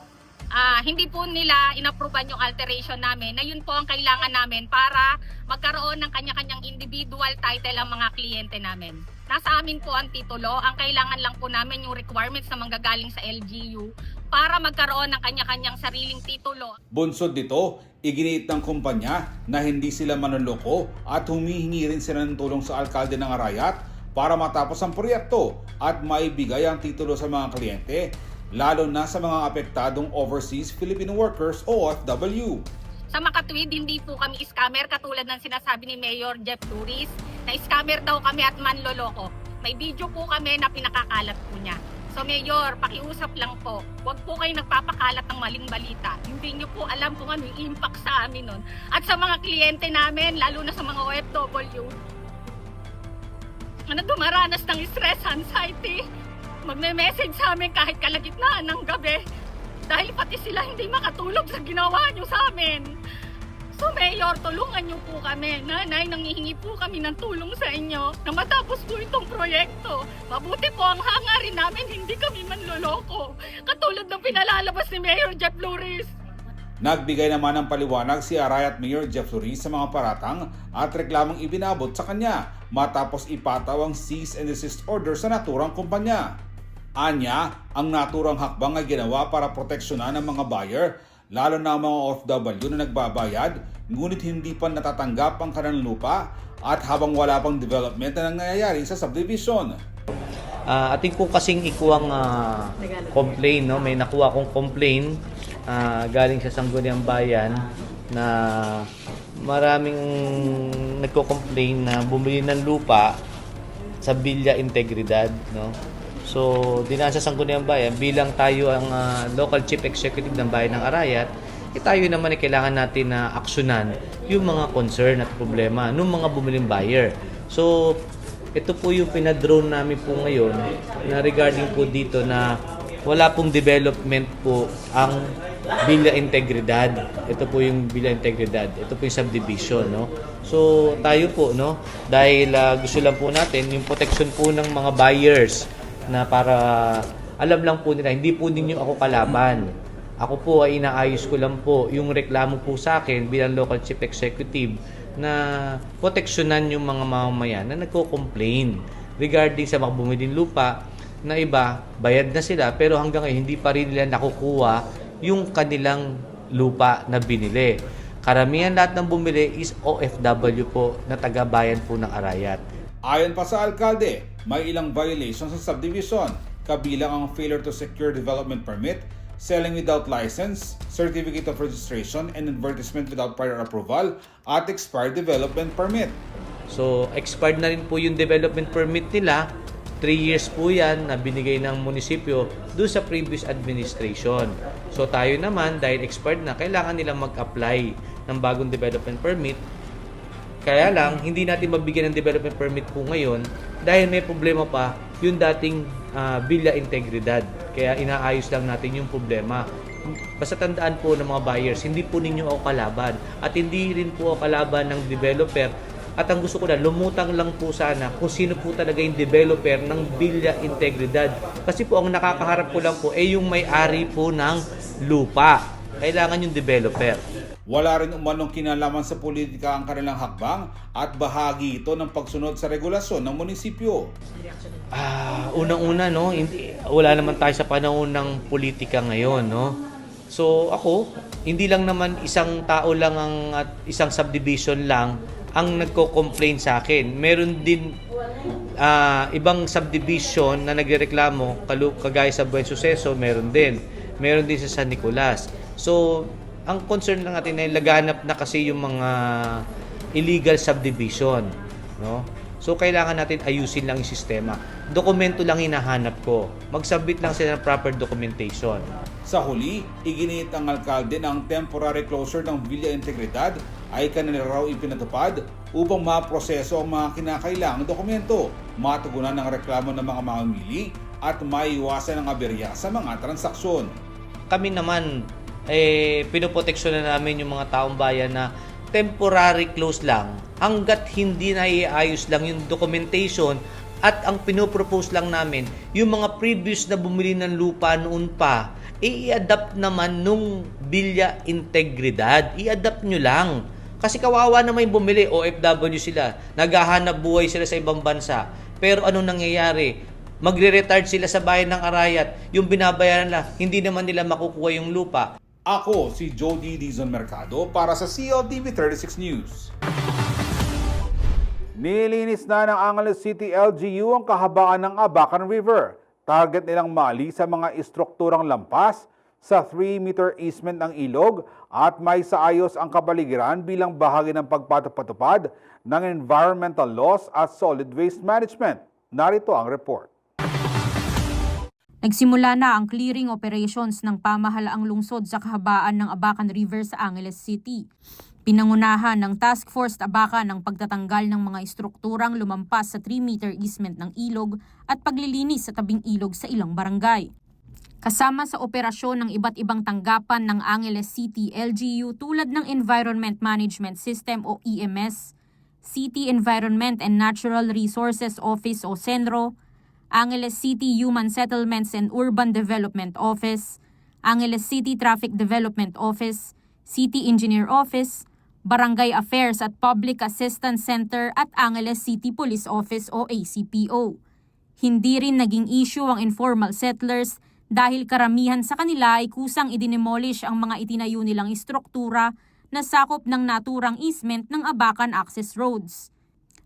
Hindi po nila inapprovean yung alteration namin na yun po ang kailangan namin para magkaroon ng kanya-kanyang individual title ang mga kliyente namin. Nasa amin po ang titulo. Ang kailangan lang po namin yung requirements na manggagaling sa LGU para magkaroon ng kanya-kanyang sariling titulo. Bunsod dito, iginiit ng kumpanya na hindi sila manloloko at humihingi rin sila ng tulong sa alkalde ng Arayat para matapos ang proyekto at maibigay ang titulo sa mga kliyente, lalo na sa mga apektadong overseas Filipino workers o OFW. Sa makatuwid, hindi po kami scammer katulad ng sinasabi ni Mayor Jeff Luris na scammer daw kami at manloloko. May video po kami na pinakakalat po niya. So Mayor, pakiusap lang po, huwag po kayo nagpapakalat ng maling balita. Hindi niyo po alam kung ano yung impact sa amin nun. At sa mga kliyente namin, lalo na sa mga OFW, na dumaranas ng stress, anxiety, magme-message sa amin kahit kalagitnaan ng gabi. Dahil pati sila hindi makatulog sa ginawa niyo sa amin. So Mayor, tulungan niyo po kami. Nanay, nanghihingi po kami ng tulong sa inyo na matapos po itong proyekto. Mabuti po ang hangarin namin, hindi kami manloloko. Katulad ng pinalalabas ni Mayor Jeff Luris. Nagbigay naman ng paliwanag si Arayat Mayor Jeff Luris sa mga paratang at reklamong ibinabot sa kanya matapos ipataw ang cease and desist order sa naturang kumpanya. Anya, ang naturang hakbang ay ginawa para proteksyonan ng mga buyer, lalo na ang mga OFW na nagbabayad, ngunit hindi pa natatanggap ang kanilang lupa at habang wala pang development na nangyayari sa subdivision. Ating ko kasing ikuwang complaint, no? May nakuha akong complaint galing sa Sangguniang Bayan na maraming nagko-complain na bumili ng lupa sa Villa Integridad, no? So, dinaan sa Sangguniang Bayan, bilang tayo ang local chief executive ng Bayan ng Arayat, tayo naman ay kailangan natin na aksyonan yung mga concern at problema ng mga bumiling buyer. So, ito po yung pinadrone namin po ngayon na regarding po dito na wala pong development po ang Villa Integridad. Ito po yung Villa Integridad. Ito po yung subdivision, no? So, tayo po, no? Dahil gusto lang po natin yung protection po ng mga buyers na para alam lang po nila, hindi po ninyo ako kalaban. Ako po ay inaayos ko lang po yung reklamo po sa akin bilang local chief executive na proteksyonan yung mga mamamayan na nagko-complain regarding sa mga bumiling lupa na iba, bayad na sila pero hanggang ngayon hindi pa rin nila nakukuha yung kanilang lupa na binili. Karamihan lahat ng bumili is OFW po na taga-bayan po ng Arayat. Ayon pa sa alkalde, may ilang violations sa subdivision, kabilang ang failure to secure development permit, selling without license, certificate of registration, and advertisement without prior approval, at expired development permit. So, expired na rin po yung development permit nila. 3 years po yan na binigay ng munisipyo doon sa previous administration. So, tayo naman, dahil expired na, kailangan nilang mag-apply ng bagong development permit. Kaya lang, hindi natin mabigyan ng development permit po ngayon dahil may problema pa yung dating Villa Integridad. Kaya inaayos lang natin yung problema. Basta tandaan po ng mga buyers, hindi po ninyo ako kalaban at hindi rin po ako kalaban ng developer. At ang gusto ko na, lumutang lang po sana kung sino po talaga yung developer ng Villa Integridad. Kasi po ang nakakaharap ko lang po ay yung may-ari po ng lupa. Kailangan yung developer. Wala rin umanong kinalaman sa politika ang kanilang hakbang at bahagi ito ng pagsunod sa regulasyon ng munisipyo. Unang-una, no, wala naman tayo sa panahon ng politika ngayon, no. So ako, hindi lang naman isang tao lang at isang subdivision lang ang nagko-complain sa akin. Meron din ibang subdivision na nagrereklamo, kagaya sa Buen Suceso, meron din. Meron din sa San Nicolas. So, ang concern lang natin ay laganap na kasi yung mga illegal subdivision, no? So, kailangan natin ayusin lang yung sistema. Dokumento lang hinahanap ko. Mag-submit lang sila ng proper documentation. Sa huli, iginiit ang alkalde na ang temporary closure ng Villa Integridad ay kanila raw ipinatupad upang maproseso ang mga kinakailangang dokumento, matugunan ng reklamo ng mga mamimili at maiwasan ang aberya sa mga transaksyon. Kami naman, pinoproteksyon na namin yung mga taong bayan na temporary close lang hanggat hindi na iayos lang yung documentation at ang pinopropose lang namin yung mga previous na bumili ng lupa noon pa i-adapt naman nung Villa Integridad. I-adapt nyo lang. Kasi kawawa naman yung bumili, OFW sila. Naghahanap buhay sila sa ibang bansa. Pero anong nangyayari? Magre-retard sila sa bayan ng Arayat. Yung binabayaran nila, hindi naman nila makukuha yung lupa. Ako si Jody Dizon Mercado para sa CLTV 36 News. Nilinis na ng Angeles City LGU ang kahabaan ng Abacan River. Target nilang mali sa mga istrukturang lampas sa 3-meter easement ng ilog at may saayos ang kabaligiran bilang bahagi ng pagpatupad ng environmental laws at solid waste management. Narito ang report. Nagsimula na ang clearing operations ng pamahalaang lungsod sa kahabaan ng Abacan River sa Angeles City. Pinangunahan ng Task Force Abacan ang pagtatanggal ng mga istrukturang lumampas sa 3-meter easement ng ilog at paglilinis sa tabing ilog sa ilang barangay. Kasama sa operasyon ng iba't ibang tanggapan ng Angeles City LGU tulad ng Environment Management System o EMS, City Environment and Natural Resources Office o CENRO, Angeles City Human Settlements and Urban Development Office, Angeles City Traffic Development Office, City Engineer Office, Barangay Affairs at Public Assistance Center at Angeles City Police Office o ACPO. Hindi rin naging issue ang informal settlers dahil karamihan sa kanila ay kusang idinemolish ang mga itinayo nilang istruktura na sakop ng naturang easement ng Abacan Access Roads.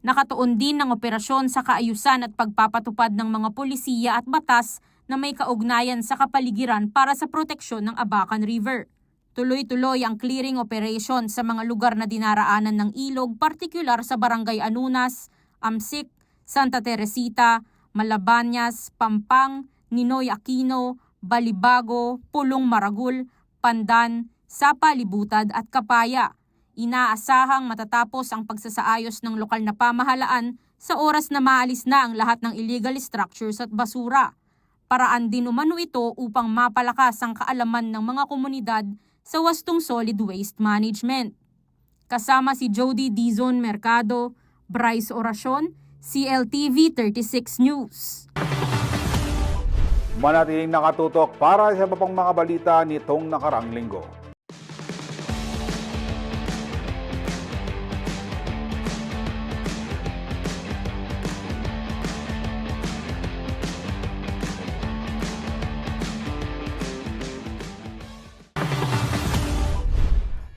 Nakatuon din ng operasyon sa kaayusan at pagpapatupad ng mga polisiya at batas na may kaugnayan sa kapaligiran para sa proteksyon ng Abacan River. Tuloy-tuloy ang clearing operation sa mga lugar na dinaraanan ng ilog, partikular sa Barangay Anunas, Amsik, Santa Teresita, Malabañas, Pampang, Ninoy Aquino, Balibago, Pulong Maragul, Pandan, Sapa Libutad at Kapaya. Inaasahang matatapos ang pagsasaayos ng lokal na pamahalaan sa oras na maalis na ang lahat ng illegal structures at basura. Paraan din umano ito upang mapalakas ang kaalaman ng mga komunidad sa wastong solid waste management. Kasama si Jody Dizon Mercado, Bryce Oracion, CLTV 36 News. Manatiling nakatutok para sa iba pang mga balita nitong nakarang linggo.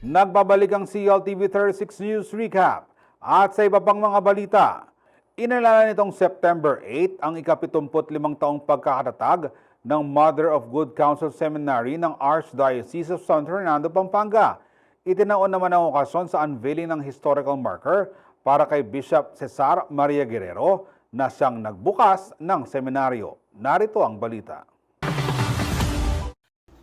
Nagbabalik ang CLTV 36 News Recap at sa iba pang mga balita. Inalala nitong September 8 ang ika-75 taong pagkakatatag ng Mother of Good Counsel Seminary ng Archdiocese of San Fernando, Pampanga. Itinaon naman ang okasyon sa unveiling ng historical marker para kay Bishop Cesar Maria Guerrero na siyang nagbukas ng seminaryo. Narito ang balita.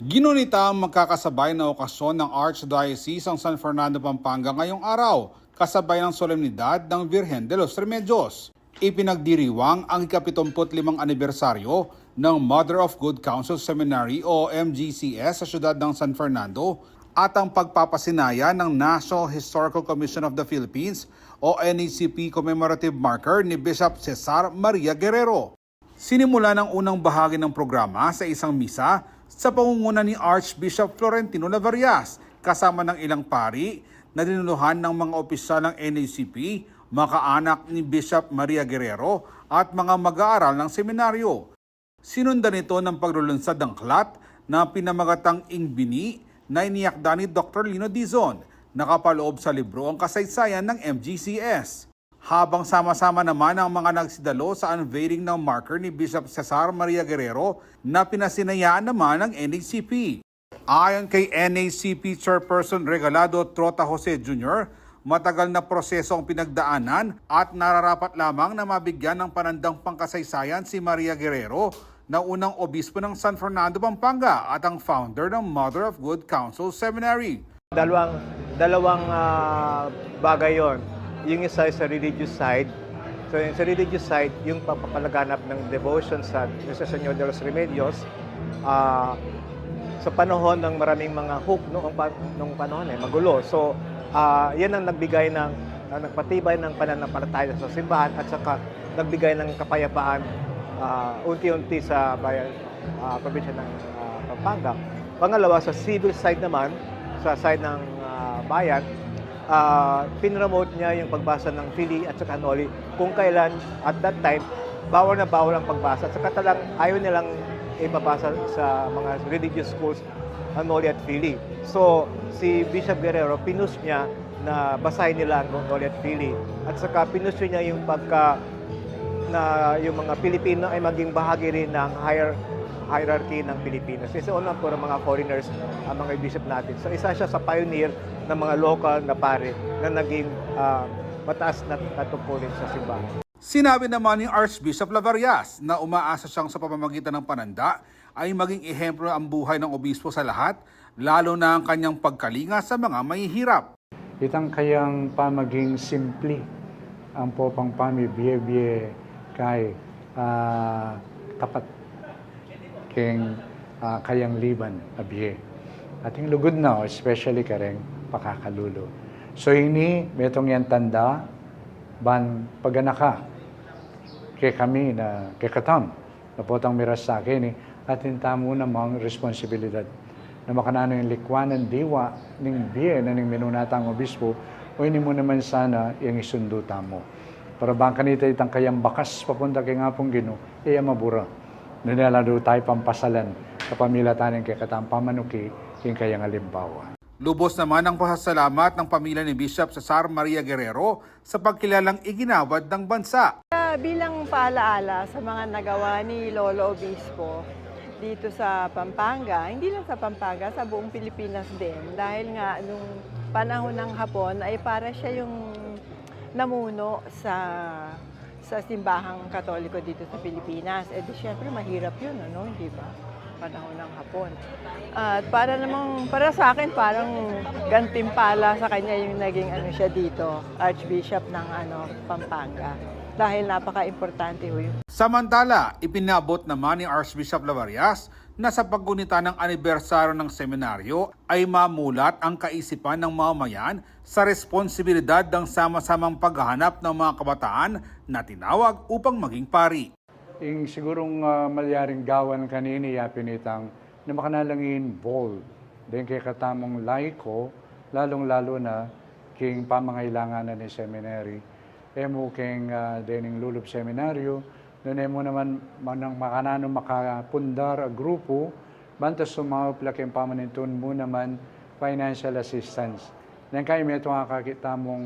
Ginunita ang magkakasabay na okasyon ng Archdiocese ng San Fernando, Pampanga ngayong araw, kasabay ng solemnidad ng Virgen de los Remedios. Ipinagdiriwang ang ika-75 anibersaryo ng Mother of Good Counsel Seminary o MGCS sa siyudad ng San Fernando at ang pagpapasinaya ng National Historical Commission of the Philippines o NHCP commemorative marker ni Bishop Cesar Maria Guerrero. Sinimula ng unang bahagi ng programa sa isang misa sa pangunguna ni Archbishop Florentino Lavarias kasama ng ilang pari na dinuluhan ng mga opisyal ng NACP, mga kaanak ni Bishop Maria Guerrero at mga mag-aaral ng seminaryo. Sinundan ito ng paglulunsad ng aklat na pinamagatang Ingbini na iniyakda ni Dr. Lino Dizon, nakapaloob sa libro ang kasaysayan ng MGCS. Habang sama-sama naman ang mga nagsidalo sa unveiling ng marker ni Bishop Cesar Maria Guerrero na pinasinayaan naman ng NACP. Ayon kay NACP Chairperson Regalado Trota Jose Jr., matagal na proseso ang pinagdaanan at nararapat lamang na mabigyan ng panandang pangkasaysayan si Maria Guerrero na unang obispo ng San Fernando, Pampanga at ang founder ng Mother of Good Counsel Seminary. Dalawang bagay yon. Yung isa sa religious side. So yung sa religious side, yung papapalaganap ng devotion sa Nuestra Señora de los Remedios, sa panahon ng maraming mga hook noong panahon magulo. So yan ang nagbigay ng nagpatibay ng pananampalataya sa simbahan at saka nagbigay ng kapayapaan unti-unti sa bayan probinsya ng Pampanga. Pangalawa, sa civil side naman, sa side ng bayan, pinromote niya yung pagbasa ng Fili at saka Noli kung kailan at that time bawal na bawal ang pagbasa. At saka talang ayaw nilang ipabasa sa mga religious schools Noli at Fili. So si Bishop Guerrero pinus niya na basahin nila ang Noli at Fili. At saka pinus niya yung na yung mga Pilipino ay maging bahagi rin ng hierarchy ng Pilipinas. Kasi unang puro mga foreigners ang mga bishop natin. So isa siya sa pioneer ng mga local na pare na naging mataas na tungkulin sa simbahan. Sinabi naman ni Archbishop Lavarias na umaasa siyang sa pamamagitan ng pananda ay maging ehemplo ang buhay ng obispo sa lahat, lalo na ang kanyang pagkalinga sa mga mahihirap. Itang kayang pamaging simple ang popang pamibiyebye kay tapat keng kayang liban abye. Ating lugod na, especially kareng pakakalulo. So ini, metong yan tanda, ban paganaka, kay kami na, kay katam, na potang miras sa akin atin tamo namang responsibilidad na makanano yung likwanan diwa ning biye na ning minunatang obispo o ini mo naman sana yung isundo tamo. Para bang kanita itang kayang bakas papunta kay nga pong Ginoo, iya mabura. Nanalado tayo pampasalan sa pamilya taning kay katang pamanuki yung kayang halimbawa. Lubos naman ang pasasalamat ng pamilya ni Bishop Cesar Maria Guerrero sa pagkilalang iginawad ng bansa. Bilang paalaala sa mga nagawa ni Lolo Obispo dito sa Pampanga, hindi lang sa Pampanga, sa buong Pilipinas din. Dahil nga nung panahon ng Hapon ay para siya yung namuno sa simbahang Katoliko dito sa Pilipinas. Eh di syempre mahirap yun, ano, hindi ba? Panahon ng Hapon. At para sa akin, parang gantimpala sa kanya yung naging siya dito, Archbishop ng Pampanga. Dahil napaka-importante ho yun. Samantala, ipinabot naman ni Archbishop Lavarias na sa paggunita ng anibersaryo ng seminaryo ay mamulat ang kaisipan ng mamamayan sa responsibilidad ng sama-samang paghahanap ng mga kabataan na tinawag upang maging pari. Yung sigurong malyaring gawan kanini yapinitang na makanalangin bold. Then kay katamong laiko, lalong-lalo na king pamangailangan na ni seminary. Emo king dening lulub seminaryo, doon mo naman manang makanano makapundar a grupo, bantas sumawapla king pamanintun mo naman financial assistance. Then kayo may itong kakita mong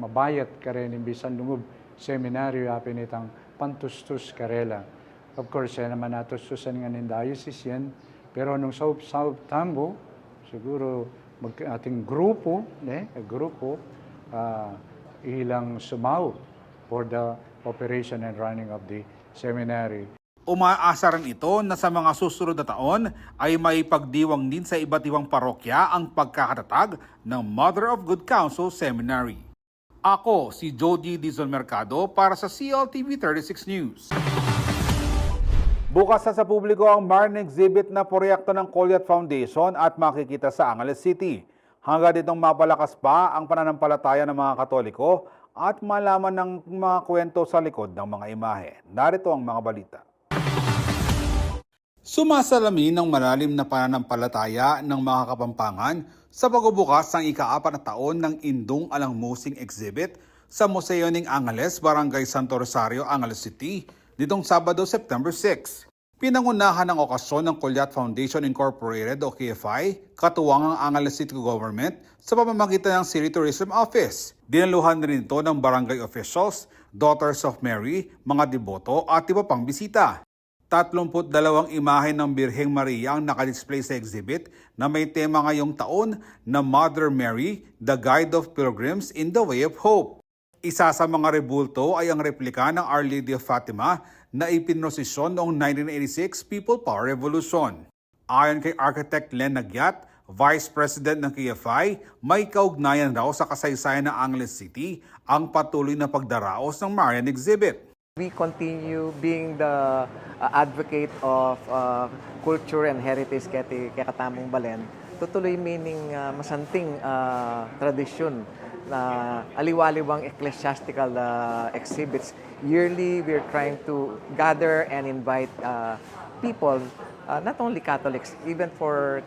mabayat ka rin imbisan lungub seminaryo yapinitang pantustus karela. Of course, naman natustusan nga ng diocese yan. Pero nung sa Tambo, siguro ating grupo, ilang sumaw for the operation and running of the seminary. Umaasa rin ito na sa mga susunod na taon ay may pagdiwang din sa iba't ibang parokya ang pagkakatatag ng Mother of Good Counsel Seminary. Ako si Jody Dizon Mercado para sa CLTV 36 News. Bukas sa publiko ang Marne exhibit na proyekto ng Colyat Foundation at makikita sa Angeles City. Hanggang ditong mapalakas pa ang pananampalataya ng mga Katoliko at malaman ng mga kwento sa likod ng mga imahe. Narito ang mga balita. Sumasalamin ng malalim na pananampalataya ng mga Kapampangan sa pagbubukas ng ika-4 na taon ng Indung Alang Musing exhibit sa Museo ng Angeles, Barangay Santo Rosario, Angeles City, nitong Sabado, September 6. Pinangunahan ng okasyon ng Colyat Foundation Incorporated o KFI, katuwang ang Angeles City Government sa pamamagitan ng City Tourism Office. Dinaluhan rin ito ng barangay officials, Daughters of Mary, mga deboto at iba pang bisita. 32 imahe ng Birheng Maria ang nakadisplay sa exhibit na may tema ngayong taon na Mother Mary, the Guide of Pilgrims in the Way of Hope. Isa sa mga rebulto ay ang replika ng Our Lady of Fatima na ipinrosisyon noong 1986 People Power Revolution. Ayon kay Architect Len Nagyat, Vice President ng KFI, may kaugnayan raw sa kasaysayan ng Angeles City ang patuloy na pagdaraos ng Marian exhibit. We continue being the advocate of culture and heritage kay Katamong Balen. Tutuloy meaning masanting tradisyon na aliwaliwang ecclesiastical exhibits. Yearly, we're trying to gather and invite people, not only Catholics, even for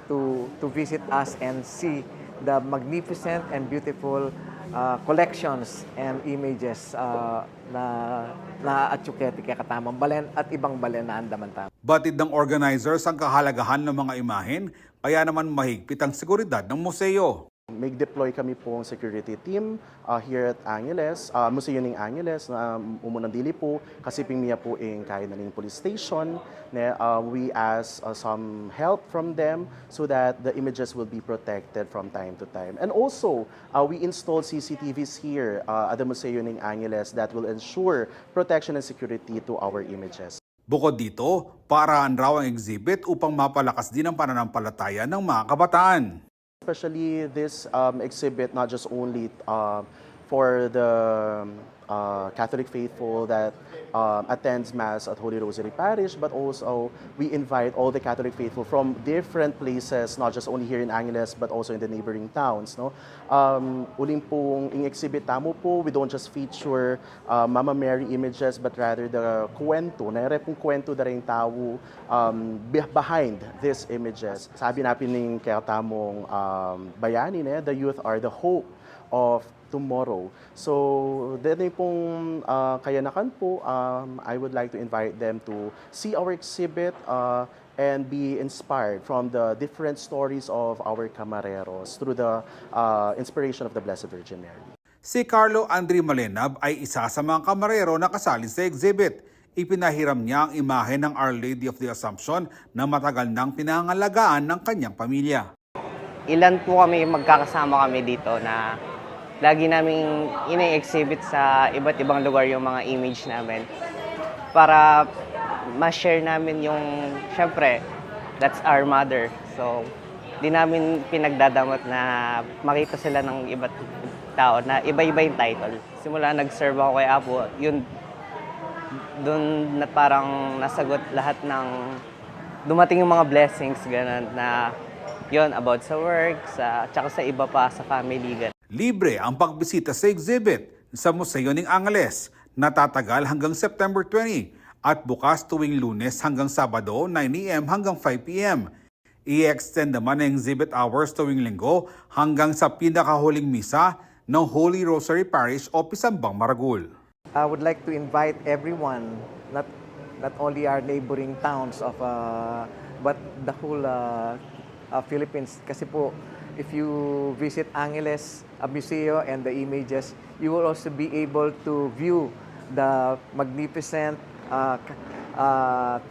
to visit us and see the magnificent and beautiful collections and images na atsuketi kay Katamang Balen at ibang balen na andaman. Batid ng organizers ang kahalagahan ng mga imahen, kaya naman mahigpit ang seguridad ng museo. May deploy kami pong security team here at Angeles, Museo ng Angeles, na umunang dili po, kasiping miya po in kaya na police station. We ask some help from them so that the images will be protected from time to time. And also, we installed CCTVs here at the Museo ng Angeles that will ensure protection and security to our images. Bukod dito, paraan raw ang exhibit upang mapalakas din ang pananampalataya ng mga kabataan. Especially this exhibit, not just only for the Catholic faithful that attends Mass at Holy Rosary Parish, but also we invite all the Catholic faithful from different places, not just only here in Angeles, but also in the neighboring towns. No? Uling pong in-exhibit tamo po, we don't just feature Mama Mary images, but rather the kwento, nare pong kwento na rin tao behind these images. Sabi natin ng kaya tamong bayani, the youth are the hope of tomorrow. So, dito pong kayanakan po, I would like to invite them to see our exhibit and be inspired from the different stories of our camareros through the inspiration of the Blessed Virgin Mary. Si Carlo Andre Malenab ay isa sa mga kamarero na kasali sa exhibit. Ipinahiram niya ang imahe ng Our Lady of the Assumption na matagal nang pinangalagaan ng kanyang pamilya. Ilan po kami magkakasama kami dito na lagi naming ine-exhibit sa iba't ibang lugar yung mga image namin para ma-share namin yung, syempre, that's our mother. So, di namin pinagdadamot na makita sila ng iba't tao na iba-iba yung title. Simula nag-serve ako kay Apo, yun doon na parang nasagot lahat ng dumating yung mga blessings ganun na yun about sa work, tsaka sa iba pa sa family ganun. Libre ang pagbisita sa exhibit sa Museo ng Angeles na tatagal hanggang September 20 at bukas tuwing Lunes hanggang Sabado 9 a.m. hanggang 5 p.m. I-extend naman ang exhibit hours tuwing Linggo hanggang sa pinakahuling misa ng Holy Rosary Parish o Pisambang Maragul. I would like to invite everyone, not only our neighboring towns but the whole Philippines. Kasi po, if you visit Angeles Museo and the images, you will also be able to view the magnificent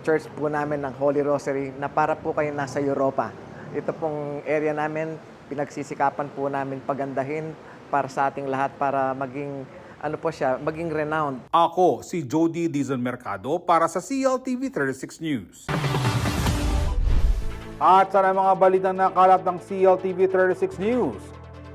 church po namin ng Holy Rosary na para po kayo nasa Europa. Ito pong area namin, pinagsisikapan po namin pagandahin para sa ating lahat para maging maging renowned. Ako si Jody Dizon Mercado para sa CLTV 36 News. At sana mga balitang nakalat ng CLTV 36 News.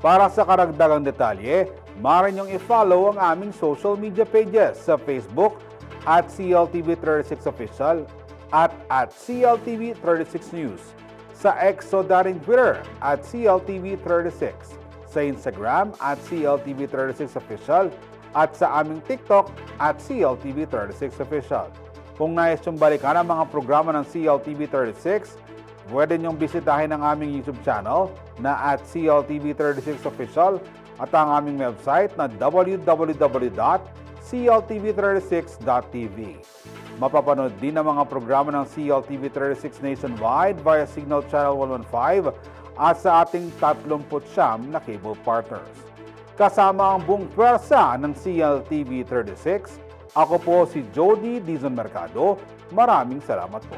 Para sa karagdagang detalye, maaari niyong i-follow ang aming social media pages sa Facebook at CLTV 36 Official at CLTV 36 News. Sa X o dating Twitter at CLTV 36. Sa Instagram at CLTV 36 Official at sa aming TikTok at CLTV 36 Official. Kung nais niyong balikan ang mga programa ng CLTV 36, pwede niyong bisitahin ang aming YouTube channel na at CLTV 36 Official at ang aming website na www.cltv36.tv. Mapapanood din ang mga programa ng CLTV 36 nationwide via Signal Channel 115 at sa ating 39 na cable partners. Kasama ang buong pwersa ng CLTV 36, ako po si Jody Dizon Mercado. Maraming salamat po.